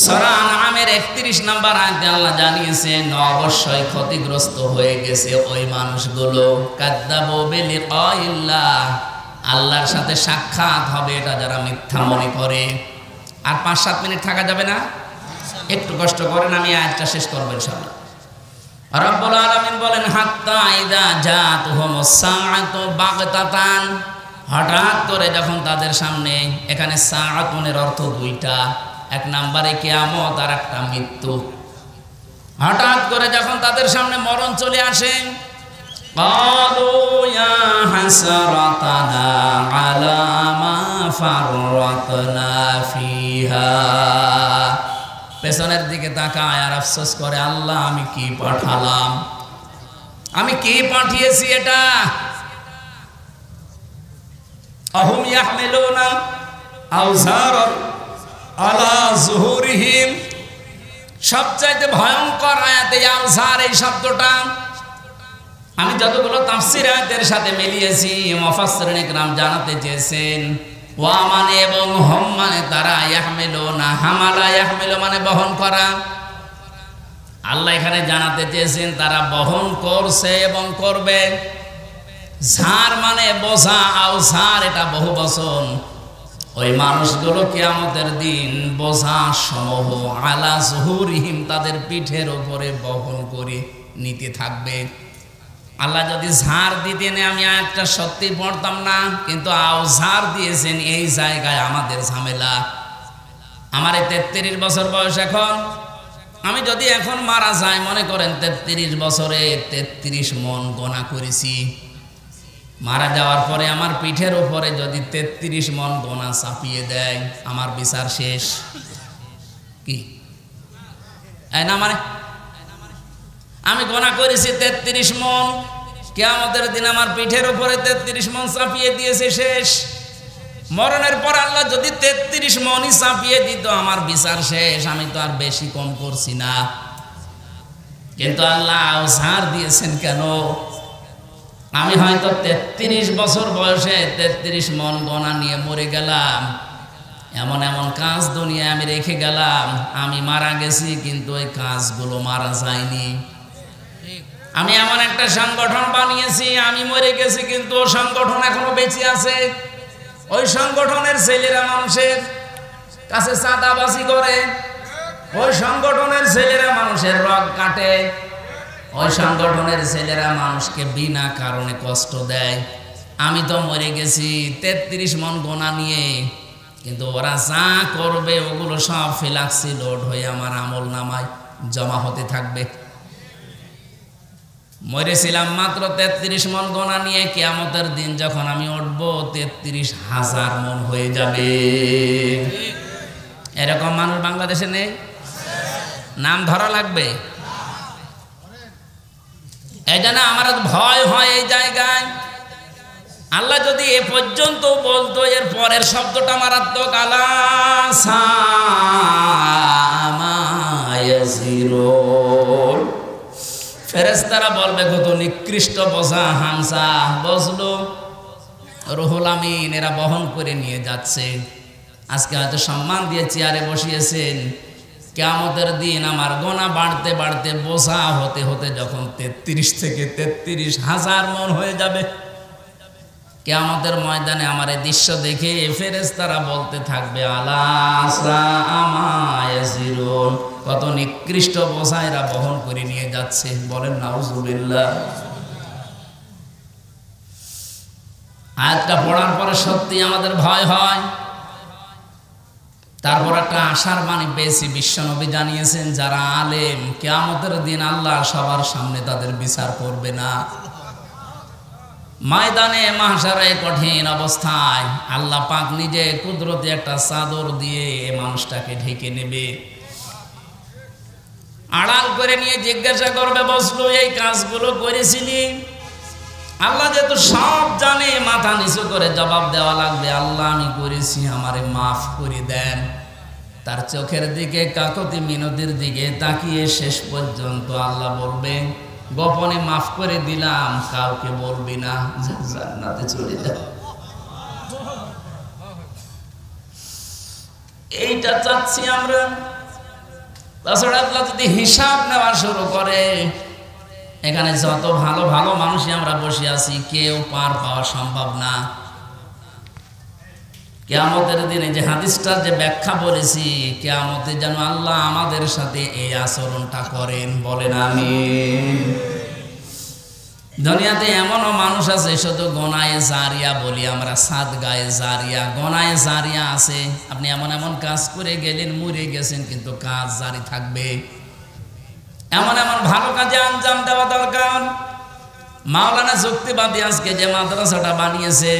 Speaker 3: সূরা আনআমের 31 নম্বর আয়াতে আল্লাহ জানিয়েছেন অবশ্যই ক্ষতিগ্রস্ত হয়ে গেছে ওই মানুষগুলো। কাযযাবু বিলিকাইল্লাহ, আল্লাহর সাথে সাক্ষাৎ হবে এটা যারা মিথ্যা মনে করে। আর 5-7 মিনিট থাকা যাবে না, একটু কষ্ট করেন, আমি আয়াতটা শেষ করব ইনশাআল্লাহ। রব্বুল আলামিন বলেন হাত্তা ইযা জাতুহুমুস সাআতু বাগতাতান, হঠাৎ করে যখন তাদের সামনে, এখানে সাআতুনের অর্থ দুইটা, এক নম্বরে কিয়ামত আর একটা মৃত্যু। হঠাৎ করে যখন তাদের সামনে মরণ চলে আসে, ক্বালু ইয়া হাসরাতানা আলা মা ফাররাতনা ফিহা, পেছনের দিকে তাকায় আর আফসোস করে, আল্লাহ আমি কি পাঠালাম, আমি কি পাঠিয়েছি এটা। আহুম ইয়াহমিলুনা আওজারান আলা যুহুরিহিম, সবচাইতে ভয়ঙ্কর আয়াতে আওজার এই শব্দটা আমি যতগুলো তাফসীর আয়াতের সাথে মিলিয়েছি, মুফাসসিরিন ইকরাম জানাতে চেয়েছেন ওয়া মানে এবং হম মানে তারা, ইয়াহমিলুনা, হামালা ইয়াহমিলু মানে বহন করা। আল্লাহ এখানে জানাতে চেয়েছেন তারা বহন করছে এবং করবে। ঝার মানে বোঝা, আওঝার এটা বহু বচন। ওই মানুষগুলো কিয়ামতের দিন বোঝা সমূহ আলা যুহুরিহিম, তাদের পিঠের উপরে বহন করে নিতে থাকবে। আল্লাহ যদি ঝাড় দিতেন আমি আয়াতটা সত্যি পড়তাম না, কিন্তু আওঝার দিয়েছেন, এই জায়গায় আমাদের ঝামেলা। আমার এই 33 বছর বয়স এখন, আমি যদি এখন মারা যাই, মনে করেন 33 বছরে 33 মন গোনা করেছি, মারা যাওয়ার পরে আমার পিঠের উপরে যদি 33 মন গোনা চাপিয়ে দেয়, আমার বিচার শেষ। কি না মানে আমি গোনা করেছি 33 মন, কিয়ামতের দিন আমার পিঠের উপরে 33 মন চাপিয়ে দিয়েছে, শেষ। মরণের পর আল্লাহ যদি 33 মনই চাপিয়ে দিত, আমার বিচার শেষ, আমি তো আর বেশি কম করছি না। কিন্তু আল্লাহ আওঝার দিয়েছেন কেন? আমি হয়তো 33 বছর বয়সে 33 মন গোনা নিয়ে মরে গেলাম, এমন এমন কাজ দুনিয়ায় আমি রেখে গেলাম, আমি মারা গেছি কিন্তু ওই কাজগুলো মারা যায়নি। আমি এমন একটা সংগঠন বানিয়েছি, আমি মরে গেছি কিন্তু ওই সংগঠন এখনো বেঁচে আছে। ওই সংগঠনের ছেলেরা মানুষের কাছে চাঁদাবাজি করে, ওই সংগঠনের ছেলেরা মানুষের রগ কাটে, ওই সংগঠনের ছেলেরা মানুষকে বিনা কারণে কষ্ট দেয়। আমি তো মরে গেছি 33 মন গোনা নিয়ে, কিন্তু ওরা যা করবে ওগুলো সব ফিলাক্সি লোড হয়ে আমার আমল নামায় জমা হতে থাকবে। মরেছিলাম মাত্র 33 মন গোনা নিয়ে, কিয়ামতের দিন যখন আমি উঠবো 33,000 মন হয়ে যাবে। এরকম মানুষ বাংলাদেশে নেই? নাম ধরা লাগবে। এই জন্য আমার ভয় হয় এই জায়গায়। আল্লাহ যদি এ পর্যন্ত বলতো, এর পরের শব্দটা মারাত্মক, আলা সামা ইয়াসিরুন, ফেরেশতারা বলবে কত নিকৃষ্ট বোঝা হামসা বসলো, রুহুল আমিন এরা বহন করে নিয়ে যাচ্ছে। আজকে হয়তো সম্মান দিয়ে চেয়ারে বসিয়েছেন, কিয়ামতের দিন আমার গোনা বাড়তে বাড়তে বোঝা হতে হতে যখন 33 থেকে 33,000 মন হয়ে যাবে, কিয়ামতের ময়দানে আমার এই দৃশ্য দেখে ফেরেশতারা বলতে থাকবে আলা সামা ইয়াসিরুন, কত নিকৃষ্ট বোঝা এরা বহন করে নিয়ে যাচ্ছে। বলেন নাউজুবিল্লাহ। আয়াতটা পড়ার পরে সত্যি আমাদের ভয় হয়। তারপর একটা আশার বাণী পেয়েছি, বিশ্বনবী জানিয়েছেন যারা আলেম কিয়ামতের দিন আল্লাহ সবার সামনে তাদের বিচার করবে না। ময়দানে মাহশারে কঠিন অবস্থায় আল্লাহ পাক নিজে কুদরতে একটা চাদর দিয়ে মানুষটাকে ঢেকে নেবে, আড়াল করে নিয়ে জিজ্ঞাসা করবে বসলো এই কাজগুলো করেছিলি? আল্লাহ যেহেতু সব জানে, মাথা নিচু করে জবাব দেওয়া লাগবে, আল্লাহ আমি করেছি, আমারে মাফ করে দেন। তার চোখের দিকে কাকতি মিনতির দিকে তাকিয়ে শেষ পর্যন্ত আল্লাহ বলবে গোপনে মাফ করে দিলাম, কাউকে বলবি না, জান্নাতে চলে যা। এইটা চাচ্ছি আমরা। তাছাড়া আল্লাহ যদি হিসাব নেওয়া শুরু করে, এখানে যত ভালো ভালো মানুষই আমরা বসে আছি, কেউ পার পাওয়া সম্ভব না। কিয়ামতের দিনে যে হাদিসটার যে ব্যাখ্যা বলেছি, কিয়ামতে যেন আল্লাহ আমাদের সাথে এই আচরণটা করেন। বলেন আমিন। দুনিয়াতে এমনও মানুষ আছে শুধু গোনায়ে জারিয়া বলি আমরা, সাদগায়ে জারিয়া, গোনায়ে জারিয়া আছে। আপনি এমন এমন কাজ করে গেলেন, মরে গেছেন, কিন্তু কাজ জারি থাকবে। এমন এমন ভালো কাজে আঞ্জাম দেওয়া দরকার। মাওলানা যুক্তিবাদী আজকে যে মাদ্রাসাটা বানিয়েছে,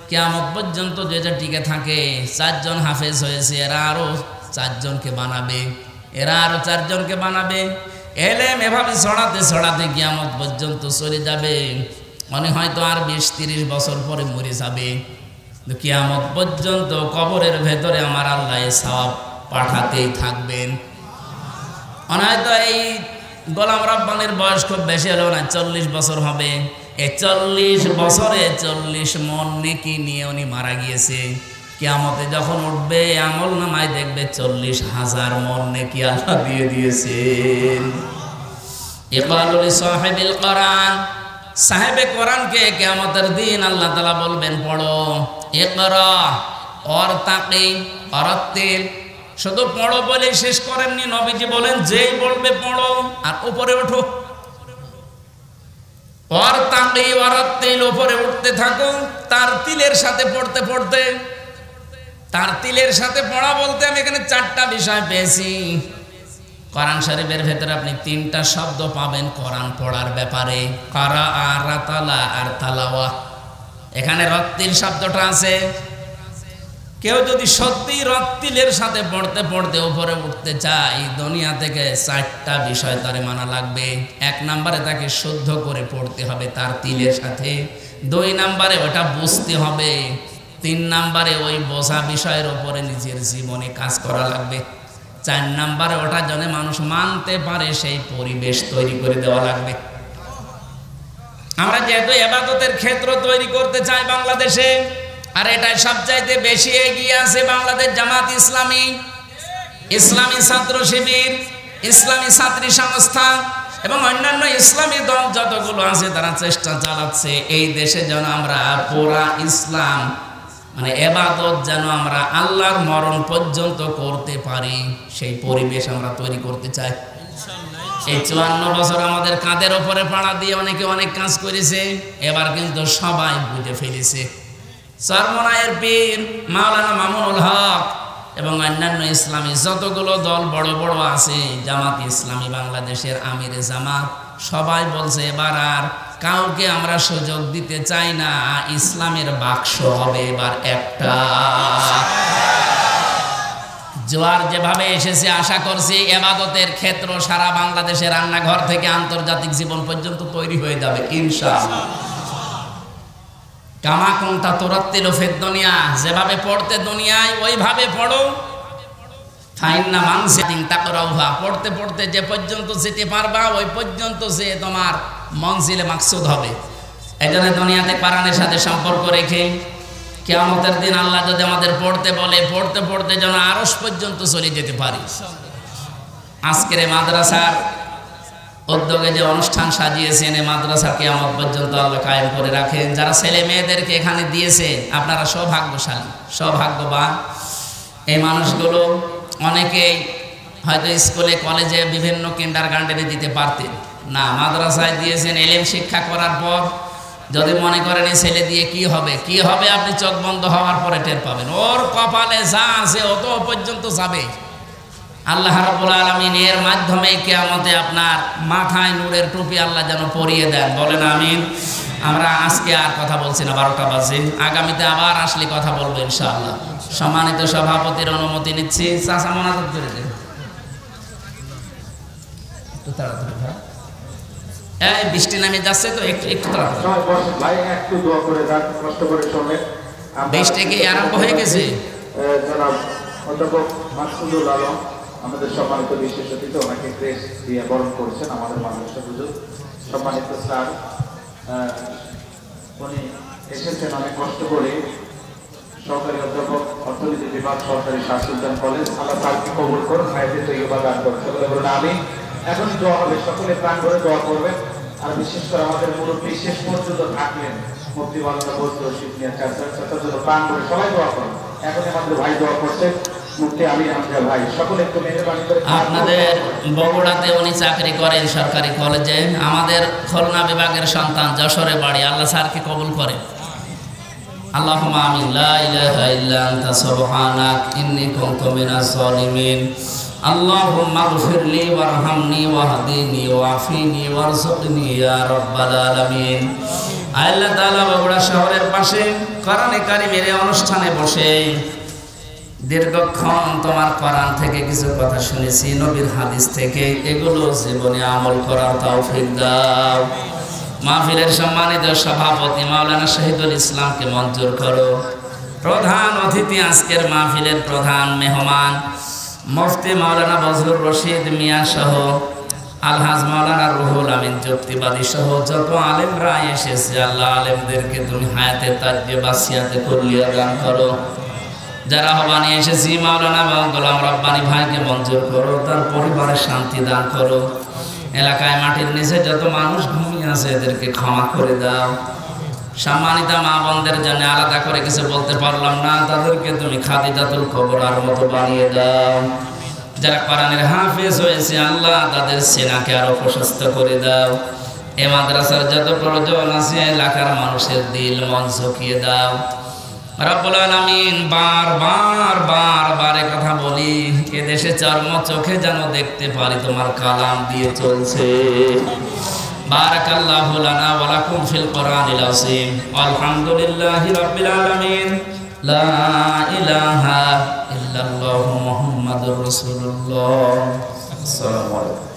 Speaker 3: কিয়ামত পর্যন্ত যেটা টিকে থাকে, 4 জন হাফেজ হয়েছে, এরা আরো 4 জনকে বানাবে, এরা আরো 4 জনকে বানাবে। এলেম এভাবে ছড়াতে ছড়াতে কিয়ামত পর্যন্ত চলে যাবে। মনে হয়তো আর 20-30 বছর পরে মরে যাবে, কিয়ামত পর্যন্ত কবরের ভেতরে আমার আল্লাহ সওয়াব পাঠাতেই থাকবেন। মনে হয়তো এই গোলাম রব্বানির বয়স খুব বেশি হলো না, 40 বছর হবে। এই 40 বছরে 40 মন নেকি নিয়ে উনি মারা গিয়েছে। কিয়ামতে যখন উঠবে আমল নামায় দেখবে 40,000 মন নেকি আল্লাহ দিয়ে দিয়েছেন। ইকবালুল সাহিবিল কোরআন, সাহেবে কোরআনকে কিয়ামতের দিন আল্লাহ তাআলা বলবেন পড়ো, ইকরা ওয়ারতাকি ওয়ারাত্তিল। শুধু পড়ো বলে শেষ করেননি, নবীজি বলেন যেই বলবে পড়ো আর উপরে ওঠো। ওয়ারতাকি ওয়ারাত্তিল, উপরে উঠতে থাকো। তার তিলের সাথে পড়তে পড়তে, তার তিলের সাথে পড়া বলতে আমি এখানে 4টা বিষয় পেয়েছি। কোরআন শরীফের ভেতরে আপনি 3টা শব্দ পাবেন কোরআন পড়ার ব্যাপারে, কারা আর রাতালা আর তালাওয়া। এখানে রত্তিল শব্দটা আছে। কেউ যদি সত্যি রত্তিলের সাথে পড়তে পড়তে উপরে উঠতে চায়, দুনিয়া থেকে 4টা বিষয় তারে মানা লাগবে। 1 নম্বরে তাকে শুদ্ধ করে পড়তে হবে তার তিলের সাথে, 2 নম্বরে ওটা বুঝতে হবে, 3 নম্বরে ওই বোঝা বিষয়ের উপরে নিজের জীবনে কাজ করা লাগবে, 4 নম্বরে ওটা যেন মানুষ মানতে পারে সেই পরিবেশ তৈরি করে দেওয়া লাগবে। আমরা যেহেতু ইবাদতের ক্ষেত্র তৈরি করতে চাই বাংলাদেশে, আর এটাই সবচাইতে বেশি এগিয়ে আছে বাংলাদেশ জামাত ইসলামী, ইসলামী ছাত্র শিবির, ইসলামী ছাত্রী সংস্থা এবং অন্যান্য ইসলামী দল যতগুলো আছে তারা চেষ্টা চালাচ্ছে এই দেশে যেন আমরা পুরা ইসলাম মানে ইবাদত যেন আমরা আল্লাহর মরণ পর্যন্ত করতে পারি, সেই পরিবেশ আমরা তৈরি করতে চাই। এই 54 বছর আমাদের কাঁধের ওপরে পাড়া দিয়ে অনেকে অনেক কাজ করেছে, এবার কিন্তু সবাই বুঝে ফেলেছে। চরমনায়ের পীর মাওলানা মামুনুল হক এবং অন্যান্য ইসলামী যতগুলো দল বড় বড় আছে, জামাত ইসলামী বাংলাদেশের আমিরে জামাত, সবাই বলছে এবার আর কাউকে আমরা সুযোগ দিতে চাই না, ইসলামের বাক্স হবে এবার একটা। জোয়ার যেভাবে এসেছে আশা করছি ইবাদতের ক্ষেত্র সারা বাংলাদেশের রান্নাঘর থেকে আন্তর্জাতিক জীবন পর্যন্ত তৈরি হয়ে যাবে ইনশাআল্লাহ। কামা কুনতা তুরাত্তিলু ফিদ দুনিয়া, যেভাবে পড়তে দুনিয়ায় ওইভাবে পড়ো। ফাইন্না মানসিতিন তাকরাউহা, পড়তে পড়তে যে পর্যন্ত যেতে পারবা ওই পর্যন্ত যে তোমার মনজিলে মাকসুদ হবে। এজন্য দুনিয়াতে কোরআনের সাথে সম্পর্ক রেখে কিয়ামতের দিন আল্লাহ যদি আমাদের পড়তে বলে পড়তে পড়তে যেন আরশ পর্যন্ত চলে যেতে পারি। আজকের মাদ্রাসার উদ্যোগে যে অনুষ্ঠান সাজিয়েছেন এই মাদ্রাসা কিয়ামত পর্যন্ত আল্লাহ কায়েম করে রাখেন। যারা ছেলে মেয়েদেরকে এখানে দিয়েছে আপনারা সৌভাগ্যশালী, সৌভাগ্যবান। এই মানুষগুলো অনেকেই হয়তো স্কুলে কলেজে বিভিন্ন কিন্ডারগার্টেনে দিতে পারতেন না, মাদ্রাসায় দিয়েছেন। এলেম শিক্ষা করার পর যদি মনে করেন এই ছেলে দিয়ে কি হবে কি হবে, আপনি চোখ বন্ধ হওয়ার পরে টের পাবেন। ওর কপালে যা আছে অত পর্যন্ত যাবে। আল্লাহ রাব্বুল আলামিন এর মাধ্যমে কিয়ামতে আপনার মাথায় নূরের টুপি আল্লাহ যেন পরিয়ে দেন, বলেন আমিন। আমরা আজকে আর কথা বলছি না, 12টা বাজে। আগামীতে আবার আসলে কথা বলবো ইনশাআল্লাহ। সম্মানিত সভাপতির অনুমতি নিচ্ছি। চাচা মোনাজাত করে দেন একটু তাড়াতাড়ি। এই বৃষ্টি নামে যাচ্ছে তো একটু তাড়াতাড়ি।
Speaker 1: ভাই একটু দোয়া করে যান, কষ্ট করে শোনেন।
Speaker 3: বৃষ্টি কি আরম্ভ হয়ে গেছে?
Speaker 1: জনাব অধ্যাপক মাসুদুল আলম আমাদের সম্মানিত বিশেষ অতিথি, ওনাকে ক্রেস্ট দিয়ে বরণ করেছেন আমাদের মাদ্রাসা হুজুর। সম্মানিত স্যার, উনি এসেছেন অনেক কষ্ট করে। সহকারী অধ্যাপক অর্থনীতি বিভাগ, সরকারি শাহ সুলতান কলেজ। আল্লাহ স্যারকে কবুল করুন, হায়াতে তৈয়বা দান করুন। সকলে বলুন আমিন। এখন দোয়া হবে, সকলে প্রাণ করে দোয়া করবেন। আর বিশেষ করে আমাদের মুরব্বী শেষ পর্যন্ত থাকলেন মুফতি মাওলানা বজলুর রশিদ মিয়া চাচা, চাচার জন্য প্রাণ করে সবাই দোয়া করুন। এখন আমাদের ভাই দোয়া করছেন, মুফতি আলী হামজা ভাই। সকলে একটু মেহরবানি করে।
Speaker 3: আপনাদের বগুড়াতে উনি চাকরি করেন সরকারি কলেজে, আমাদের খুলনা বিভাগের সন্তান, যশোরে বাড়ি। আল্লাহ স্যারকে কবুল করেন। আল্লাহুম্মা আমিন। লা ইলাহা ইল্লা আনতা সুবহানাক ইন্নী কুনতু মিনাজ জালিমিন। আল্লাহুম্মা গফিরলি ওয়ারহামনি ওয়াহদিনি ওয়াফিনি ওয়ারযুকনি ইয়া রাব্বাল আলামিন। আল্লাহ তাআলা বগুড়া শহরের পাশে কোরআনে কারীমের অনুষ্ঠানে বসে দীর্ঘক্ষণ তোমার কোরআন থেকে কিছু কথা শুনেছি, নবীর হাদিস থেকে, এগুলো জীবনে আমল করার তৌফিক দাও। মাহফিলের সম্মানিত সভাপতি মাওলানা শহীদুল ইসলামকে মঞ্জুর করো। প্রধান অতিথি, আজকের মাহফিলের প্রধান মেহমান মুফতি মাওলানা বজলুর রশিদ মিয়া সহ আলহাজ মাওলানা রুহুল আমিন যুক্তিবাদী সহ যত আলেমরা এসেছে, আল্লাহ আলেমদেরকে তুমি হায়াতে তাজ্জে বাসিয়াতে কুল্লিয়া দান করো। যারা আহ্বানে এসেছি মাওলানা গোলাম রব্বানী ভাইকে মঞ্জুর করো, তার পরিবারের শান্তি দান করো। এলাকায় মাটির নিচে যত মানুষ ঘুমিয়ে আছে এদেরকে ক্ষমা করে দাও। সম্মানিত মা বোনদের জন্য আলাদা করে কিছু বলতে পারলাম না, তাদেরকে তুমি খাদিজাতুল কুবরার মতো বানিয়ে দাও। যারা কোরআনের হাফেজ হয়েছে আল্লাহ তাদের সেনাকে আরো প্রশস্ত করে দাও। এ মাদ্রাসার যত প্রয়োজন আছে এলাকার মানুষের দিল মন ঝুঁকিয়ে দাও। রব্বুল আলামিন, বারবার কথা বলি, এদেশে চর্ম চোখে যেন দেখতে পারি তোমার কালাম দিয়ে চলছে। বারাকাল্লাহু লানা ওয়া লাকুম ফিল কোরআনিল আযীম। আলহামদুলিল্লাহি রাব্বিল আলামিন। লা ইলাহা ইল্লাল্লাহু মুহাম্মাদুর রাসূলুল্লাহ। আসসালামু আলাইকুম।